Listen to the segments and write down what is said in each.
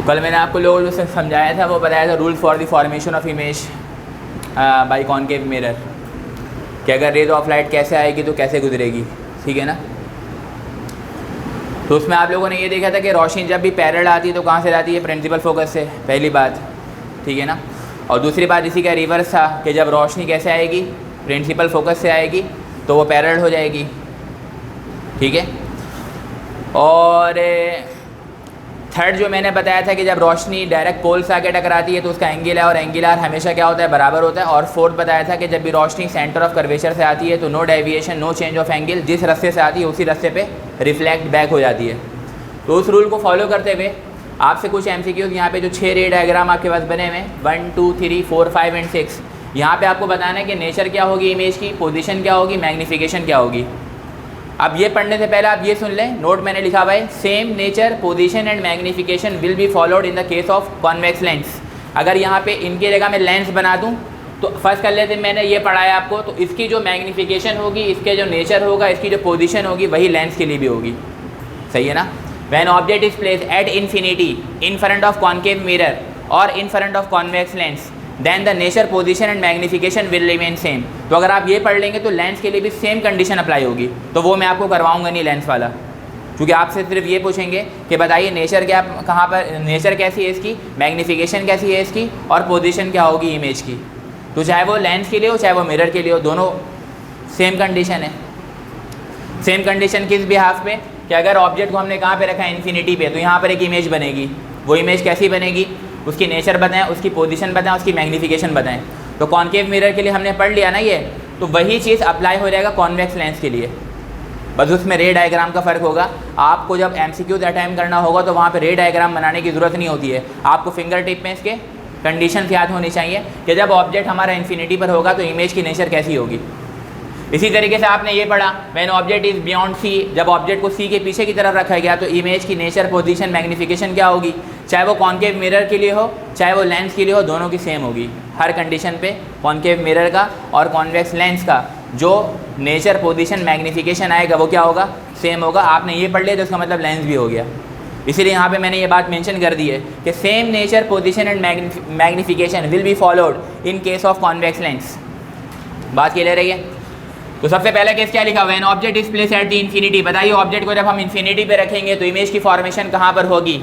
तो कल मैंने आपको लोगों जो समझाया था वो बताया था rule for the formation of image by concave mirror, कि अगर रेज ऑफ लाइट कैसे आएगी तो कैसे गुजरेगी, ठीक है ना। तो उसमें आप लोगों ने ये देखा था कि रोशनी जब भी पैरेलल आती है तो कहाँ से आती है, प्रिंसिपल फोकस से, पहली बात, ठीक है ना। और दूसरी बात इसी का रिवर्स था कि जब रोशनी कैसे आएगी, प्रिंसिपल फोकस से आएगी तो वो पैरेलल हो जाएगी, ठीक है। और थर्ड जो मैंने बताया था कि जब रोशनी डायरेक्ट पोल से आके टकराती है तो उसका एंगल है और एंगल आर हमेशा क्या होता है, बराबर होता है। और फोर्थ बताया था कि जब भी रोशनी सेंटर ऑफ कर्वेचर से आती है तो no deviation, no change of angle, जिस रास्ते से आती है उसी रास्ते पे रिफ्लेक्ट बैक हो जाती है। तो उस रूल को फॉलो करते हुए आपसे कुछ MCQs यहाँ पे जो 6 रे डायग्राम आपके पास बने हुए हैं 1 2 3 4 5 एंड 6, यहाँ पे आपको बताना है कि नेचर क्या होगी इमेज की, पोजीशन क्या होगी, मैग्नीफिकेशन क्या होगी। अब ये पढ़ने से पहले आप ये सुन लें, नोट मैंने लिखा हुआ है, same nature, position and magnification will be followed in the case of convex lens. अगर यहाँ पे इनकी जगह मैं लेंस बना दूँ तो फर्स्ट कर लेते, मैंने ये पढ़ाया आपको, तो इसकी जो मैग्नीफिकेशन होगी, इसके जो नेचर होगा, इसकी जो पोजीशन होगी वही लेंस के लिए भी होगी, सही है ना। When object is placed at infinity in front of concave mirror और in front of convex lens then the nature, position and magnification will remain same. तो अगर आप ये पढ़ लेंगे तो लेंस के लिए भी सेम कंडीशन अप्लाई होगी, तो वो मैं आपको करवाऊंगा नहीं लेंस वाला, क्योंकि आपसे सिर्फ ये पूछेंगे कि बताइए नेचर क्या, कहाँ पर नेचर कैसी है इसकी, मैग्नीफिकेशन कैसी है इसकी, और पोजीशन क्या होगी इमेज की। तो चाहे वो लेंस के लिए हो चाहे वो मिरर के लिए हो, दोनों सेम कंडीशन है। सेम कंडीशन किस बिहाफ पे, कि अगर ऑब्जेक्ट को हमने कहाँ पे रखा है, इन्फिनिटी पे, तो यहाँ पर एक इमेज बनेगी। वो इमेज कैसी बनेगी, उसकी नेचर बताएं, उसकी पोजीशन बताएं, उसकी मैग्नीफिकेशन बताएं। तो कॉनकेव मिरर के लिए हमने पढ़ लिया ना ये, तो वही चीज़ अप्लाई हो जाएगा कॉन्वेक्स लेंस के लिए, बस उसमें रे डायग्राम का फ़र्क होगा। आपको जब MCQ अटेम्प्ट करना होगा तो वहाँ पे रे डायग्राम बनाने की ज़रूरत नहीं होती है, आपको फिंगर टिप में इसके कंडीशन याद होनी चाहिए कि जब ऑब्जेक्ट हमारा इन्फिनिटी पर होगा तो इमेज की नेचर कैसी होगी। इसी तरीके से आपने ये पढ़ा, when object is beyond C, जब ऑब्जेक्ट को C के पीछे की तरफ रखा गया तो इमेज की नेचर, पोजीशन, मैग्नीफिकेशन क्या होगी, चाहे वो कॉनकेव मिरर के लिए हो चाहे वो लेंस के लिए हो, दोनों की सेम होगी हर कंडीशन पे। कॉनकेव मिरर का और कॉन्वेक्स लेंस का जो नेचर, पोजीशन, मैग्नीफिकेशन आएगा वो क्या होगा, सेम होगा। आपने ये पढ़ लिया तो उसका मतलब लेंस भी हो गया। इसीलिए यहाँ पे मैंने ये बात मेंशन कर दी है कि same nature, position and magnification will be followed in case of convex lens. बात क्लियर रही है। तो सबसे पहले केस क्या लिखा हुआ है, an object is placed at the infinity. बताइए ऑब्जेक्ट को जब हम इन्फिनिटी पे रखेंगे तो इमेज की फॉर्मेशन कहाँ पर होगी।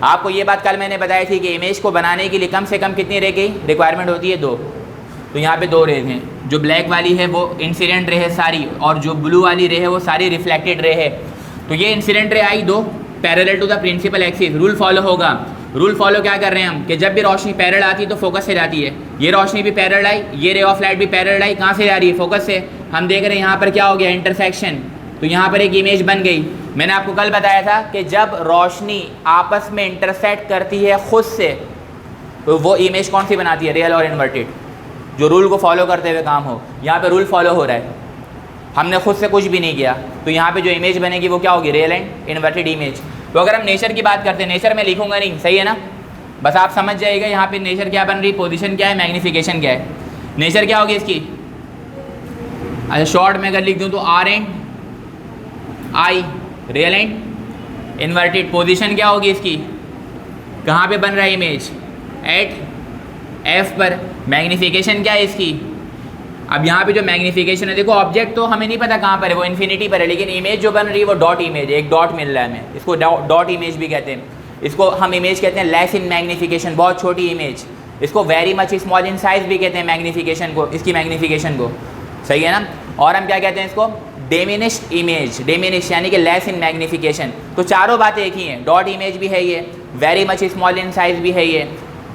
आपको ये बात कल मैंने बताई थी कि इमेज को बनाने के लिए कम से कम कितनी रे की रिक्वायरमेंट होती है, 2। तो यहाँ पे 2 रेज हैं, जो ब्लैक वाली है वो इंसिडेंट रे है सारी, और जो ब्लू वाली रे है वो सारी रिफ्लेक्टेड रे है। तो ये incident ray I 2 parallel to the principal axis. Rule follow होगा, रूल फॉलो क्या कर रहे हैं हम कि जब भी रोशनी पैरेलल आती है तो फोकस से जाती है। ये रोशनी भी पैरेलल आई, ये रे ऑफ लाइट भी पैरेलल आई, कहाँ से जा रही है, फोकस से। हम देख रहे हैं यहाँ पर क्या हो गया, इंटरसेक्शन। तो यहाँ पर एक इमेज बन गई। मैंने आपको कल बताया था कि जब रोशनी आपस में इंटरसेक्ट करती है खुद से तो वो इमेज कौन सी बनाती है, रियल और इन्वर्टेड, जो रूल को फॉलो करते हुए काम हो। यहाँ पे रूल फॉलो हो रहा है, हमने खुद से कुछ भी नहीं किया, तो यहाँ पे जो इमेज बनेगी वो क्या होगी, रियल एंड इन्वर्टेड इमेज। तो अगर हम नेचर की बात करते हैं, नेचर में लिखूंगा नहीं, सही है ना, बस आप समझ जाइएगा यहाँ पे नेचर क्या बन रही, पोजीशन क्या है, मैग्नीफिकेशन क्या है। नेचर क्या होगी इसकी, अच्छा शॉर्ट में अगर लिख दूँ तो R and I, real and inverted. Position क्या होगी इसकी, कहाँ पे बन रहा है इमेज, एट F पर। मैग्नीफिकेशन क्या है इसकी, अब यहाँ पे जो मैग्नीफिकेशन है, देखो ऑब्जेक्ट तो हमें नहीं पता कहाँ पर है, वो इन्फिनिटी पर है, लेकिन इमेज जो बन रही है वो डॉट इमेज है, एक डॉट मिल रहा है हमें, इसको डॉट इमेज भी कहते हैं। इसको हम इमेज कहते हैं लेस इन मैग्नीफिकेशन, बहुत छोटी इमेज। इसको very much small in size भी कहते हैं मैग्नीफिकेशन को, इसकी मैग्नीफिकेशन को, सही है ना। और हम क्या कहते हैं इसको, डिमिनिश्ड इमेज, डिमिनिश यानी कि लेस इन मैग्नीफिकेशन। तो चारों बातें एक ही हैं, डॉट इमेज भी है ये, very much small in size भी है ये,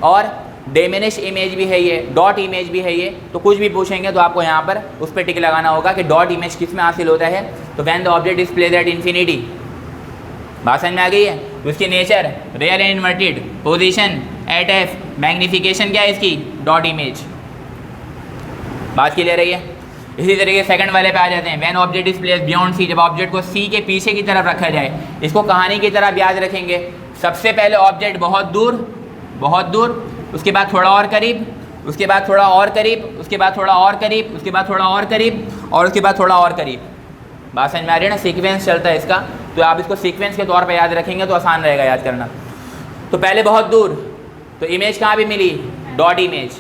और डिमिनिश इमेज भी है ये, डॉट इमेज भी है ये। तो कुछ भी पूछेंगे तो आपको यहाँ पर उस पर टिक लगाना होगा कि डॉट इमेज किस में हासिल होता है, तो when the object is placed at infinity. बात समझ में आ गई है। तो इसकी nature real and inverted, position at F, magnification क्या है इसकी, डॉट इमेज। बात क्लियर रही है। इसी तरीके सेकंड वाले पे आ जाते हैं, when object is placed beyond C, जब ऑब्जेक्ट को C के पीछे की तरफ रखा जाए। इसको कहानी की तरह याद रखेंगे, सबसे पहले ऑब्जेक्ट बहुत दूर, बहुत दूर, उसके बाद थोड़ा और करीब, उसके बाद थोड़ा और करीब, उसके बाद थोड़ा और करीब, उसके बाद थोड़ा और करीब, और उसके बाद थोड़ा और करीब। बात समझ में आ रही है ना, सीक्वेंस चलता है इसका। तो आप इसको सीक्वेंस के तौर पे याद रखेंगे तो आसान रहेगा याद करना। तो पहले बहुत दूर, तो इमेज कहाँ पे मिली, डॉट इमेज,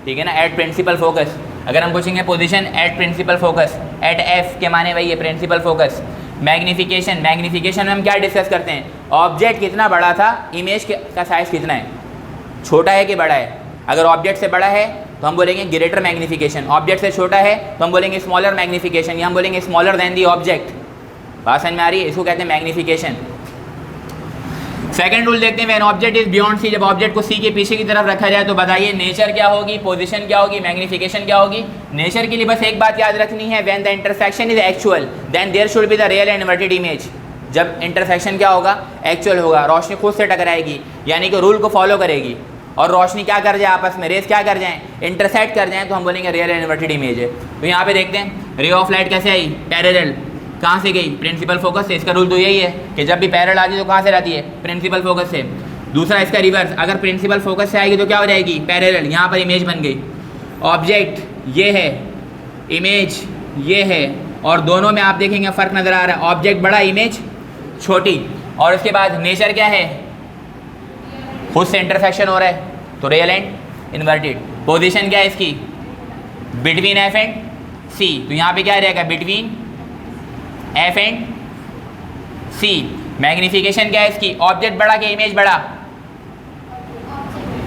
ठीक है ना, एट प्रिंसिपल फोकस। अगर हम पूछेंगे position at principal focus, at F के माने वही है प्रिंसिपल फोकस। मैग्नीफिकेशन, मैग्नीफिकेशन में हम क्या डिस्कस करते हैं, ऑब्जेक्ट कितना बड़ा था, इमेज का साइज़ कितना है, छोटा है कि बड़ा है। अगर ऑब्जेक्ट से बड़ा है तो हम बोलेंगे ग्रेटर मैग्नीफिकेशन, ऑब्जेक्ट से छोटा है तो हम बोलेंगे स्मॉलर मैग्नीफिकेशन, या हम बोलेंगे स्मॉलर देन दी ऑब्जेक्ट। बात समझ में आ रही है, इसको कहते हैं मैग्नीफिकेशन। सेकंड रूल देखते हैं, when object is beyond C, जब ऑब्जेक्ट को सी के पीछे की तरफ रखा जाए तो बताइए नेचर क्या होगी, पोजीशन क्या होगी, मैग्नीफिकेशन क्या होगी। नेचर के लिए बस एक बात याद रखनी है, when the intersection is actual then there should be the real and inverted image. जब इंटरसेक्शन क्या होगा, एक्चुअल होगा, रोशनी खुद से टकराएगी, यानी कि रूल को फॉलो करेगी, और रोशनी क्या कर जाए आपस में, रेस क्या कर जाएँ, इंटरसेक्ट कर जाएँ, तो हम बोलेंगे रियल एंड इन्वर्टेड इमेज है। तो यहाँ पे देखते हैं रे ऑफ लाइट कैसे आई, पैरेलल, कहाँ से गई, प्रिंसिपल फोकस से। इसका रूल तो यही है कि जब भी पैरेलल आती है तो कहाँ से आती है, प्रिंसिपल फोकस से। दूसरा इसका रिवर्स, अगर प्रिंसिपल फोकस से आएगी तो क्या हो जाएगी, पैरेलल, यहाँ पर इमेज बन गई। ऑब्जेक्ट ये है, इमेज ये है, और दोनों में आप देखेंगे फ़र्क नज़र आ रहा है, ऑब्जेक्ट बड़ा, इमेज छोटी। और उसके बाद नेचर क्या है, खुद से इंटरसेक्शन हो रहा है, तो रियल एंड इन्वर्टेड। पोजीशन क्या है इसकी, बिटवीन एफ एंड सी, तो यहाँ पे क्या रहेगा, between F and C. Magnification क्या है इसकी, ऑब्जेक्ट बड़ा कि इमेज बड़ा,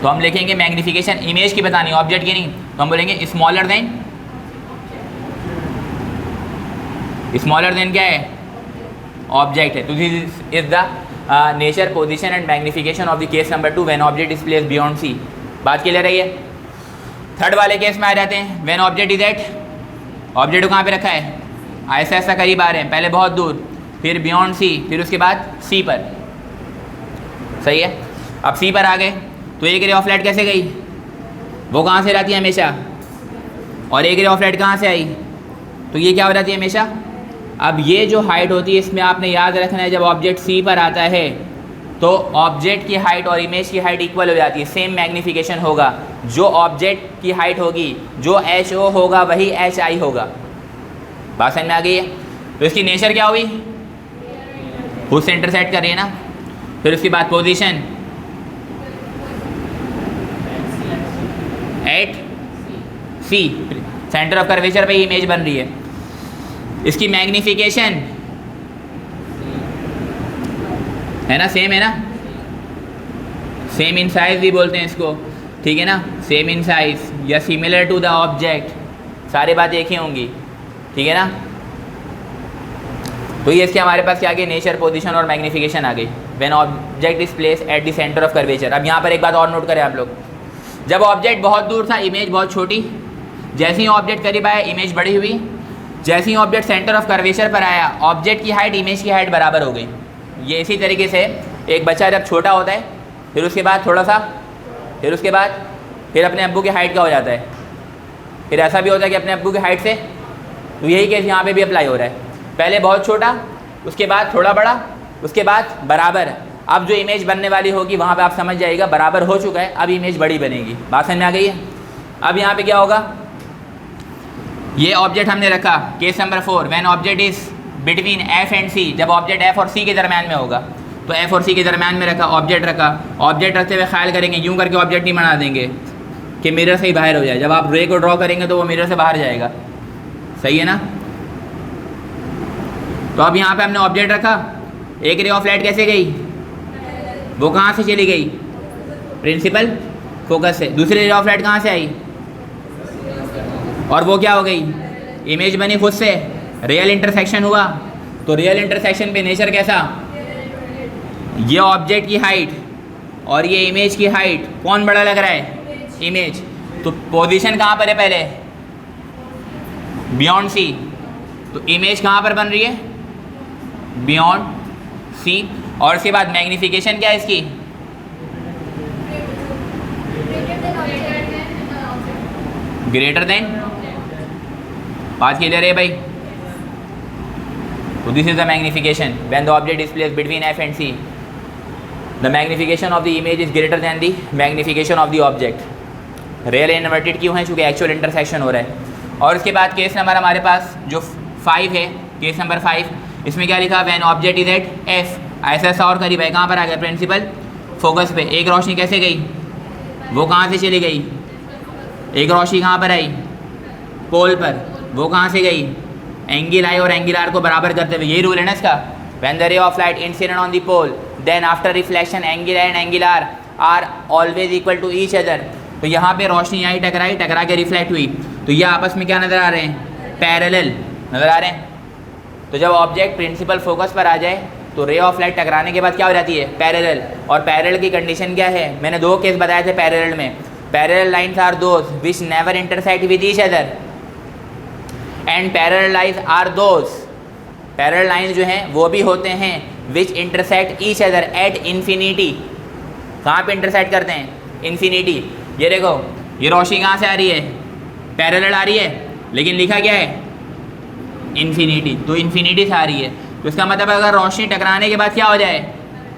तो हम लिखेंगे मैग्नीफिकेशन इमेज की बतानी, ऑब्जेक्ट की नहीं, तो हम बोलेंगे स्मॉलर देन, स्मॉलर देन क्या है, ऑब्जेक्ट है। तो this is the nature, position and magnification of the case number 2 when object is placed beyond C. बात क्लियर है। थर्ड वाले केस में आ जाते हैं, when object is at, object को कहाँ पे रखा है, ऐसा ऐसा करीब आ रहे हैं, पहले बहुत दूर, फिर बियॉन्ड सी, फिर उसके बाद सी पर, सही है। अब सी पर आ गए तो एक रे ऑफ लाइट कैसे गई, वो कहाँ से रहती है हमेशा, और एक रे ऑफ लाइट कहाँ से आई, तो ये क्या हो जाती है हमेशा। अब ये जो हाइट होती है इसमें आपने याद रखना है, जब ऑब्जेक्ट सी पर आता है तो ऑब्जेक्ट की हाइट और इमेज की हाइट इक्वल हो जाती है, सेम मैग्नीफिकेशन होगा। जो ऑब्जेक्ट की हाइट होगी, जो एच ओ होगा वही एच आई होगा। बात समझ में आ गई है। तो इसकी नेचर क्या हुई, खुद से इंटरसेक्ट कर रही है ना। फिर उसके बाद position at C, centre of curvature पे इमेज बन रही है। इसकी मैग्नीफिकेशन है ना, सेम है ना, सेम इन साइज भी बोलते हैं इसको, ठीक है ना, सेम इन साइज या सिमिलर टू द ऑब्जेक्ट, सारी बातें एक ही होंगी, ठीक है ना। तो ये इसके हमारे पास क्या आ गई, नेचर, पोजीशन और मैग्नीफिकेशन आ गई। When object is place at the centre of curvature. अब यहाँ पर एक बात और नोट करें आप लोग, जब ऑब्जेक्ट बहुत दूर था, इमेज बहुत छोटी, जैसे ही ऑब्जेक्ट करीब आया इमेज बड़ी हुई, जैसे ही ऑब्जेक्ट सेंटर ऑफ कर्वेचर पर आया ऑब्जेक्ट की हाइट इमेज की हाइट बराबर हो गई। ये इसी तरीके से एक बच्चा जब छोटा होता है, फिर उसके बाद थोड़ा सा, फिर उसके बाद फिर अपने अब्बू की हाइट का हो जाता है, फिर ऐसा भी होता है कि अपने अब्बू की हाइट से। तो यही केस यहाँ पे भी अप्लाई हो रहा है, पहले बहुत छोटा, उसके बाद थोड़ा बड़ा, उसके बाद बराबर। अब जो इमेज बनने वाली होगी वहाँ पे आप समझ जाइएगा बराबर हो चुका है, अब इमेज बड़ी बनेगी। बात समझ में आ गई है। अब यहाँ पे क्या होगा, ये ऑब्जेक्ट हमने रखा, case number 4, when object is between F and C, जब ऑब्जेक्ट एफ और सी के दरम्यान में होगा, तो एफ और सी के दरम्यान में रखा, ऑब्जेक्ट रखा। ऑब्जेक्ट रखते हुए ख्याल करेंगे, यूँ करके ऑब्जेक्ट नहीं बना देंगे कि मिरर से ही बाहर हो जाए। जब आप रे को ड्रॉ करेंगे तो वो मिरर से बाहर जाएगा, सही है ना। तो अब यहाँ पे हमने ऑब्जेक्ट रखा, एक रे ऑफ लाइट कैसे गई, वो कहाँ से चली गई, प्रिंसिपल फोकस से। दूसरी रे ऑफ लाइट कहाँ से आई, और वो क्या हो गई, इमेज बनी खुद से, रियल इंटरसेक्शन हुआ। तो रियल इंटरसेक्शन पे नेचर कैसा, ये ऑब्जेक्ट की हाइट और ये इमेज की हाइट, कौन बड़ा लग रहा है, इमेज। तो पोजीशन कहाँ पर है, पहले बियॉन्ड सी, तो इमेज कहाँ पर बन रही है, बियॉन्ड सी। और उसके बाद मैग्नीफिकेशन क्या है इसकी, ग्रेटर देन। बात क्लियर है भाई। तो this is the magnification when the object is placed between F and C, the magnification of the image is greater than the magnification of the object. Real inverted क्यों है, चूँकि actual intersection हो रहा है। और उसके बाद केस नंबर हमारे पास जो 5 है, केस नंबर 5, इसमें क्या लिखा, when object is at F, ऐसा ऐसा और करीब है, कहाँ पर आ गया, प्रिंसिपल फोकस पे, एक रोशनी कैसे गई, वो कहाँ से चली गई, एक रोशनी कहाँ पर आई, पोल पर, वो कहाँ से गई, एंगल आई और एंगल आर को बराबर करते हुए, यही रूल है ना इसका। When the ray of light incident on the pole then after reflection angle and angle are always equal to each other. तो यहाँ पे रोशनी आई, टकराई, टकरा के रिफ्लेक्ट हुई, तो ये आपस में क्या नज़र आ रहे हैं, पैरेलल नज़र आ रहे हैं। तो जब ऑब्जेक्ट प्रिंसिपल फोकस पर आ जाए तो रे ऑफ लाइट टकराने के बाद क्या हो जाती है, पैरेलल। और पैरेलल की कंडीशन क्या है, मैंने 2 केस बताए थे पैरेलल में। Parallel lines are those which never intersect with each other and parallel lines are those, parallel lines जो हैं वो भी होते हैं which intersect each other at infinity. कहाँ पे इंटरसेक्ट करते हैं, इन्फिनिटी। ये देखो, ये रोशनी कहाँ से आ रही है, पैरेलल आ रही है, लेकिन लिखा क्या है, इन्फिनिटी। तो इन्फिनिटी से आ रही है, तो इसका मतलब अगर रोशनी टकराने के बाद क्या हो जाए,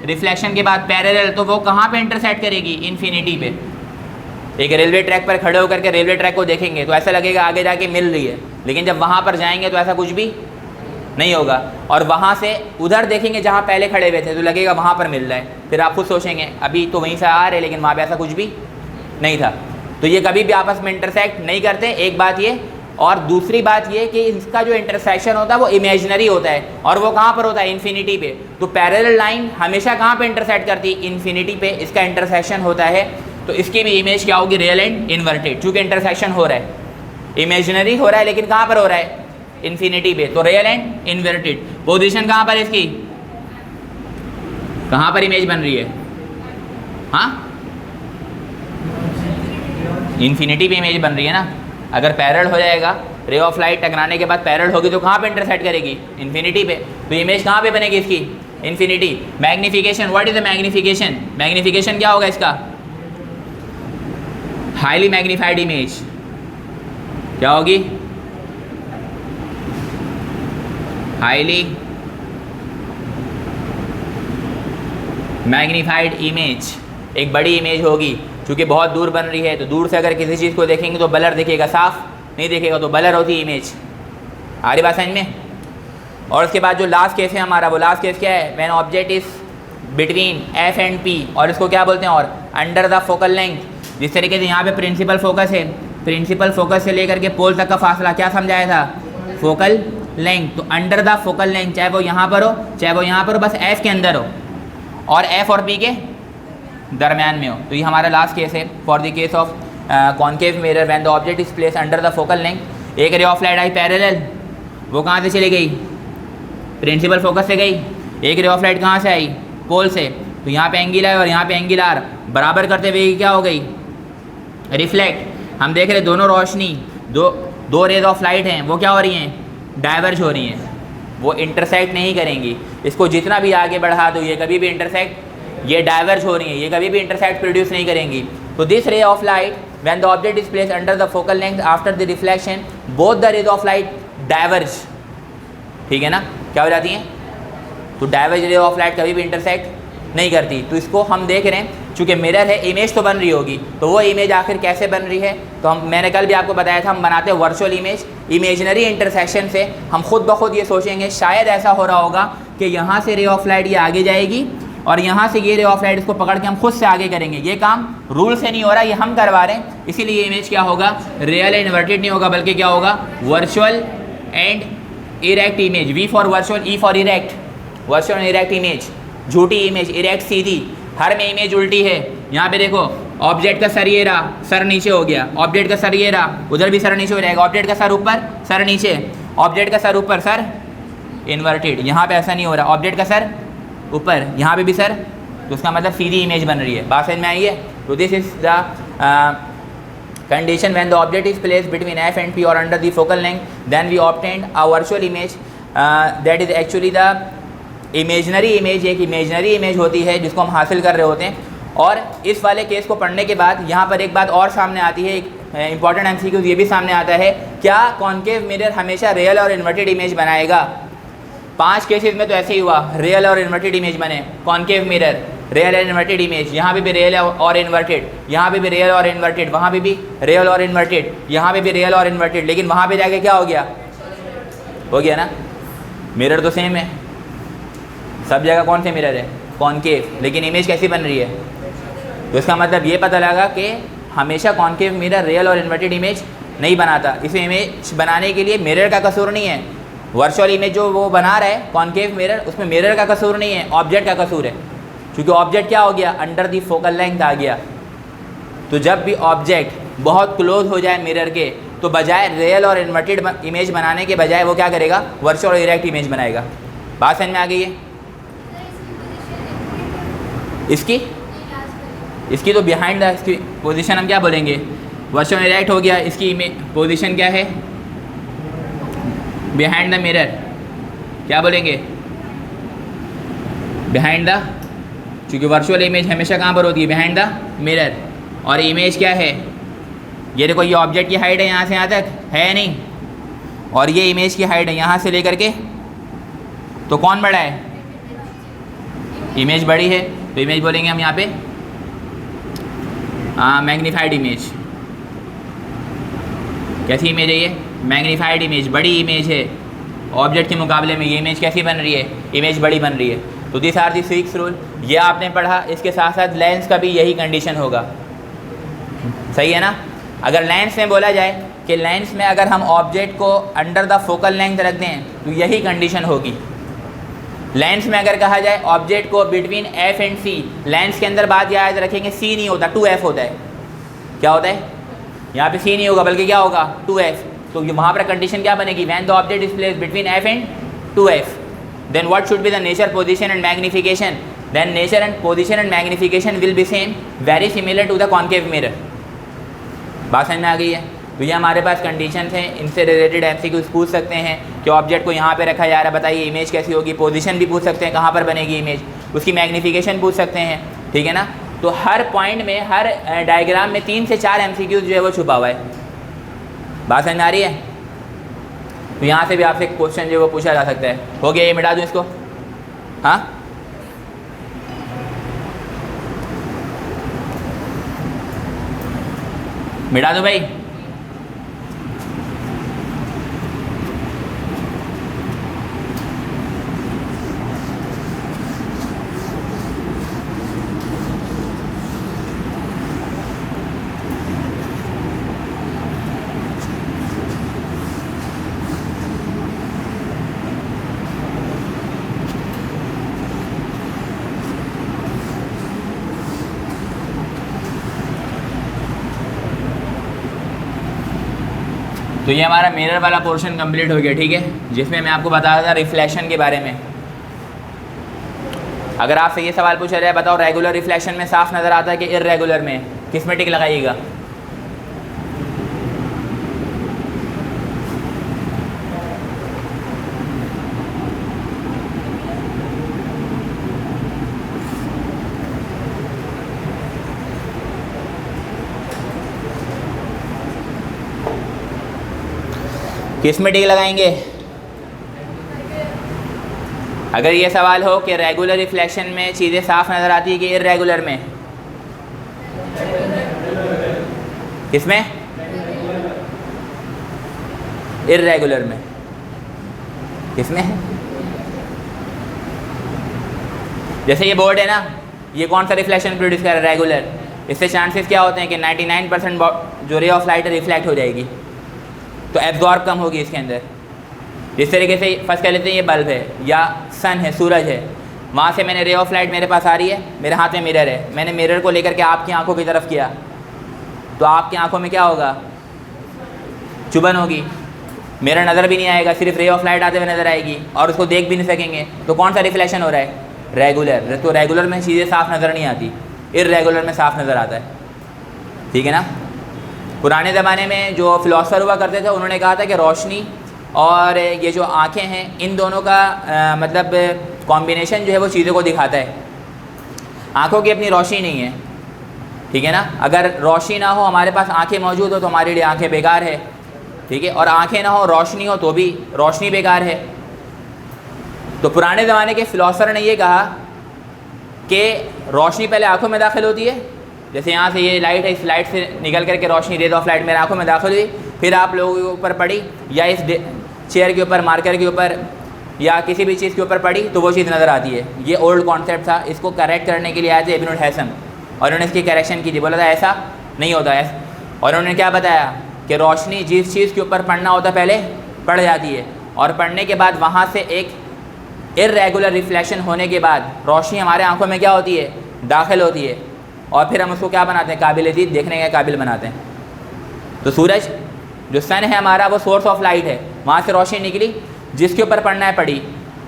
रिफ्लेक्शन के बाद पैरेलल, तो वो कहाँ पे इंटरसेक्ट करेगी, इन्फिनिटी पे। एक रेलवे ट्रैक पर खड़े होकर के रेलवे ट्रैक को देखेंगे तो ऐसा लगेगा आगे जाके मिल रही है, लेकिन जब वहाँ पर जाएंगे तो ऐसा कुछ भी नहीं होगा। और वहाँ से उधर देखेंगे जहाँ पहले खड़े हुए थे तो लगेगा वहाँ पर मिल रहा है, फिर आप खुद सोचेंगे अभी तो वहीं से आ रहे लेकिन वहाँ पे ऐसा कुछ भी नहीं था। तो ये कभी भी आपस में इंटरसेक्ट नहीं करते, एक बात ये। और दूसरी बात ये कि इसका जो इंटरसेक्शन होता है वो इमेजिनरी होता है, और वो कहाँ पर होता है, इन्फिनिटी पे। तो पैरेलल लाइन हमेशा कहाँ पे इंटरसेक्ट करती है, इन्फिनिटी पे इसका इंटरसेक्शन होता है। तो इसकी भी इमेज क्या होगी, रियल एंड इन्वर्टेड, चूँकि इंटरसेक्शन हो रहा है, इमेजिनरी हो रहा है लेकिन कहाँ पर हो रहा है, इन्फिनिटी पे। तो रियल एंड इन्वर्टेड। पोजीशन कहाँ पर इसकी, कहाँ पर इमेज बन रही है, हाँ इन्फिनिटी पे इमेज बन रही है ना। अगर पैरेलल हो जाएगा, रे ऑफ लाइट टकराने के बाद पैरेलल होगी तो कहाँ पे इंटरसेक्ट करेगी, इन्फिनिटी पे। तो इमेज कहाँ पे बनेगी इसकी, infinity. Magnification, what is the magnification, magnification क्या होगा इसका, हाईली मैग्नीफाइड इमेज क्या होगी, हाईली मैग्नीफाइड इमेज। एक बड़ी इमेज होगी, क्योंकि बहुत दूर बन रही है, तो दूर से अगर किसी चीज़ को देखेंगे तो ब्लर दिखेगा, साफ नहीं दिखेगा, तो ब्लर होती है इमेज। आ रही बात समझ में। और उसके बाद जो लास्ट केस है हमारा, वो लास्ट केस क्या है, when object is between F and P, और इसको क्या बोलते हैं, और अंडर द फोकल लेंथ। जिस तरीके से यहाँ पे प्रिंसिपल फोकस है, प्रिंसिपल फोकस से लेकर के पोल तक का फासला क्या समझाया था, फोकल लेंथ। तो अंडर द फोकल लेंथ, चाहे वो यहाँ पर हो चाहे वो यहाँ पर हो, बस एफ के अंदर हो और एफ और पी के दरम्यान में हो। तो ये हमारा लास्ट केस है for the case of concave mirror when the object is placed under the focal length. एक रे ऑफ लाइट आई पैरेलल, वो कहाँ से चली गई, प्रिंसिपल फोकस से गई। एक रे ऑफ लाइट कहाँ से आई, पोल से। तो यहाँ पे एंगल है और यहाँ पे एंगल आर बराबर करते हुए क्या हो गई, रिफ्लेक्ट। हम देख रहे दोनों रोशनी, दो रेज ऑफ लाइट हैं, वो क्या हो रही हैं, डाइवर्ज हो रही हैं, वो इंटरसेक्ट नहीं करेंगी। इसको जितना भी आगे बढ़ा दो ये कभी भी इंटरसेक्ट, ये डाइवर्ज हो रही है, ये कभी भी इंटरसेक्ट प्रोड्यूस नहीं करेंगी। तो this ray of light when the object is placed under the focal length after the reflection both the rays of light diverge. ठीक है ना, क्या हो जाती हैं, तो डाइवर्ज रे ऑफ लाइट कभी भी इंटरसेक्ट नहीं करती। तो इसको हम देख रहे हैं, चूँकि मिरर है, इमेज तो बन रही होगी, तो वो इमेज आखिर कैसे बन रही है, तो मैंने कल भी आपको बताया था, हम बनाते हैं वर्चुअल इमेज। इमेजिनरी इंटरसेक्शन से हम खुद ब खुद ये सोचेंगे शायद ऐसा हो रहा होगा कि यहाँ से रे ऑफ लाइट ये आगे जाएगी और यहाँ से ये रे ऑफ लाइट इसको पकड़ के हम खुद से आगे करेंगे। ये काम रूल से नहीं हो रहा, ये हम करवा रहे हैं, इसीलिए इमेज क्या होगा, रियल एंड इन्वर्टेड नहीं होगा, बल्कि क्या होगा, virtual and erect image. V for virtual, E for erect, virtual and erect image. झूठी इमेज, इरेक्ट सीधी, हर में इमेज उल्टी है। यहाँ पे देखो, ऑब्जेक्ट का सर ये रहा, सर नीचे हो गया, ऑब्जेक्ट का सर ये रहा, उधर भी सर नीचे हो जाएगा, ऑब्जेक्ट का सर ऊपर, सर नीचे, ऑब्जेक्ट का सर ऊपर, सर इन्वर्टेड। यहाँ पे ऐसा नहीं हो रहा, ऑब्जेक्ट का सर ऊपर, यहाँ पे भी सर, तो उसका मतलब सीधी इमेज बन रही है। बात समझ में आई है। तो this is the condition when the object is placed between f and p or under the focal length, then we obtained a virtual image that is actually the imaginary image। एक imaginary image होती है जिसको हम हासिल कर रहे होते हैं। और इस वाले केस को पढ़ने के बाद यहाँ पर एक बात और सामने आती है, एक इंपॉर्टेंट MCQ ये भी सामने आता है, क्या कॉन्केव मिरर हमेशा रियल और इन्वर्टेड इमेज बनाएगा। 5 केसेस में तो ऐसे ही हुआ, रियल और इन्वर्टेड इमेज बने, concave mirror, real and inverted image, यहाँ पे भी रियल और इन्वर्टेड, यहाँ पे भी रियल और इन्वर्टेड, वहाँ पे भी रियल और इन्वर्टेड, यहाँ पे भी रियल और इन्वर्टेड। लेकिन वहाँ पे जाके क्या हो गया, हो गया ना, मिरर तो सेम है, सब जगह कौन से मिरर है, कॉन्केव, लेकिन इमेज कैसी बन रही है? तो इसका मतलब ये पता लगा कि हमेशा कॉन्केव मिरर रियल और इन्वर्टेड इमेज नहीं बनाता। इसे इमेज बनाने के लिए मिरर का कसूर नहीं है, वर्चुअल इमेज जो वो बना रहा है कॉन्केव मिरर, उसमें मिरर का कसूर नहीं है, ऑब्जेक्ट का कसूर है। क्योंकि ऑब्जेक्ट क्या हो गया? अंडर दी फोकल लेंथ आ गया। तो जब भी ऑब्जेक्ट बहुत क्लोज हो जाए मिरर के, तो बजाय रियल और इन्वर्टेड इमेज बनाने के बजाय वो क्या करेगा? वर्चुअल और इरेक्ट इमेज बनाएगा। बात समझ में आ गई है? इसकी तो बिहाइंड द, इसकी पोजीशन हम क्या बोलेंगे? वर्चुअल इरेक्ट हो गया। इसकी पोजीशन क्या है? बिहाइंड द मिरर, क्या बोलेंगे? बिहाइंड द, क्योंकि वर्चुअल इमेज हमेशा कहाँ पर होती है? Behind the mirror. और इमेज क्या है? ये देखो, ये ऑब्जेक्ट की हाइट है यहाँ से यहाँ तक, है नहीं, और ये इमेज की हाइट है यहाँ से लेकर के, तो कौन बड़ा है? इमेज बड़ी है। तो इमेज बोलेंगे हम यहाँ पे मैग्नीफाइड इमेज। कैसी इमेज है ये? मैग्नीफाइड इमेज, बड़ी इमेज है। ऑब्जेक्ट के मुकाबले में ये इमेज कैसी बन रही है? इमेज बड़ी बन रही है। तो दिस आर दी 6 रूल, ये आपने पढ़ा। इसके साथ साथ लेंस का भी यही कंडीशन होगा, सही है ना? अगर लेंस में बोला जाए कि लेंस में अगर हम ऑब्जेक्ट को अंडर द फोकल लेंथ रख दें तो यही कंडीशन होगी। लेंस में अगर कहा जाए ऑब्जेक्ट को between F and C, lens के अंदर बात याद रखेंगे सी नहीं होता, 2f होता है। क्या होता है? यहाँ पे सी नहीं होगा बल्कि क्या होगा? 2f। तो वहाँ पर कंडीशन क्या बनेगी? When the object is placed between f and 2f, then what should be the nature, position and magnification? Then nature and position and magnification will be same, very similar to the concave mirror. बात समझ में आ गई है? तो ये हमारे पास condition हैं, इनसे रिलेटेड MCQs पूछ सकते हैं कि ऑब्जेक्ट को यहाँ पे रखा जा रहा है, बताइए इमेज कैसी होगी। पोजीशन भी पूछ सकते हैं, कहाँ पर बनेगी इमेज, उसकी मैग्निफिकेशन पूछ सकते हैं, ठीक है ना? तो हर पॉइंट में, हर डायग्राम में 3 से 4 MCQs जो है वो छुपा हुआ है। बात समझ में आ रही है? तो यहाँ से भी आपसे क्वेश्चन जो है वो पूछा जा सकता है। हो गया, ये मिटा दूँ इसको? हाँ, मिटा दो भाई। तो ये हमारा मिरर वाला पोर्शन कंप्लीट हो गया, ठीक है, जिसमें मैं आपको बता रहा था रिफ्लेक्शन के बारे में। अगर आपसे ये सवाल पूछा जाए, बताओ रेगुलर रिफ्लेक्शन में साफ नज़र आता है कि इर्रेगुलर में, किस में टिक लगाइएगा? किस में टिक लगाएंगे? अगर ये सवाल हो कि रेगुलर रिफ्लेक्शन में चीज़ें साफ नज़र आती है कि इर्रेगुलर में, किसमें? इर्रेगुलर में। किसमें? जैसे ये बोर्ड है ना, ये कौन सा रिफ्लेक्शन प्रोड्यूस कर रहा है? रेगुलर। इससे चांसेस क्या होते हैं कि 99% जो रे ऑफ लाइट रिफ्लेक्ट हो जाएगी, तो एब्जॉर्ब कम होगी इसके अंदर। जिस तरीके से फर्स्ट कह लेते हैं ये बल्ब है या सन है, सूरज है, वहाँ से मैंने रे ऑफ लाइट मेरे पास आ रही है, मेरे हाथ में मिरर है, मैंने मिरर को लेकर के आपकी आंखों की तरफ किया, तो आपकी आंखों में क्या होगा? चुभन होगी, मेरा नज़र भी नहीं आएगा, सिर्फ रे ऑफ लाइट आते हुए नज़र आएगी और उसको देख भी नहीं सकेंगे। तो कौन सा रिफ्लेक्शन हो रहा है? रेगुलर। तो रेगुलर में चीज़ें साफ नज़र नहीं आती, इर्रेगुलर में साफ नज़र आता है, ठीक है ना? पुराने ज़माने में जो फिलोसफर हुआ करते थे, उन्होंने कहा था कि रोशनी और ये जो आँखें हैं, इन दोनों का मतलब कॉम्बिनेशन जो है वो चीज़ों को दिखाता है। आँखों की अपनी रोशनी नहीं है, ठीक है ना? अगर रोशनी ना हो, हमारे पास आँखें मौजूद हो, तो हमारे लिए आँखें बेकार है, ठीक है? और आँखें ना हो, रोशनी हो, तो भी रोशनी बेकार है। तो पुराने ज़माने के फिलोसफर ने ये कहा कि रोशनी पहले आँखों में दाखिल होती है, जैसे यहाँ से ये लाइट है, इस लाइट से निकल करके रोशनी, रेज ऑफ लाइट मेरे आँखों में दाखिल हुई, फिर आप लोगों के ऊपर पड़ी या इस चेयर के ऊपर, मार्कर के ऊपर या किसी भी चीज़ के ऊपर पड़ी तो वो चीज़ नज़र आती है। ये ओल्ड कॉन्सेप्ट था, इसको करेक्ट करने के लिए आए थे इब्नुल हैसम और उन्होंने इसकी करेक्शन की थी। बोला था ऐसा नहीं होता है, और उन्होंने क्या बताया कि रोशनी जिस चीज़ के ऊपर पड़ना होता पहले पड़ जाती है, और पड़ने के बाद वहाँ से एक इर्रेगुलर रिफ्लेक्शन होने के बाद रोशनी हमारे आंखों में क्या होती है, दाखिल होती है, और फिर हम उसको क्या बनाते हैं, काबिल दीद देखने के काबिल बनाते हैं। तो सूरज जो सन है हमारा, वो सोर्स ऑफ लाइट है, वहाँ से रोशनी निकली, जिसके ऊपर पड़ना है पड़ी,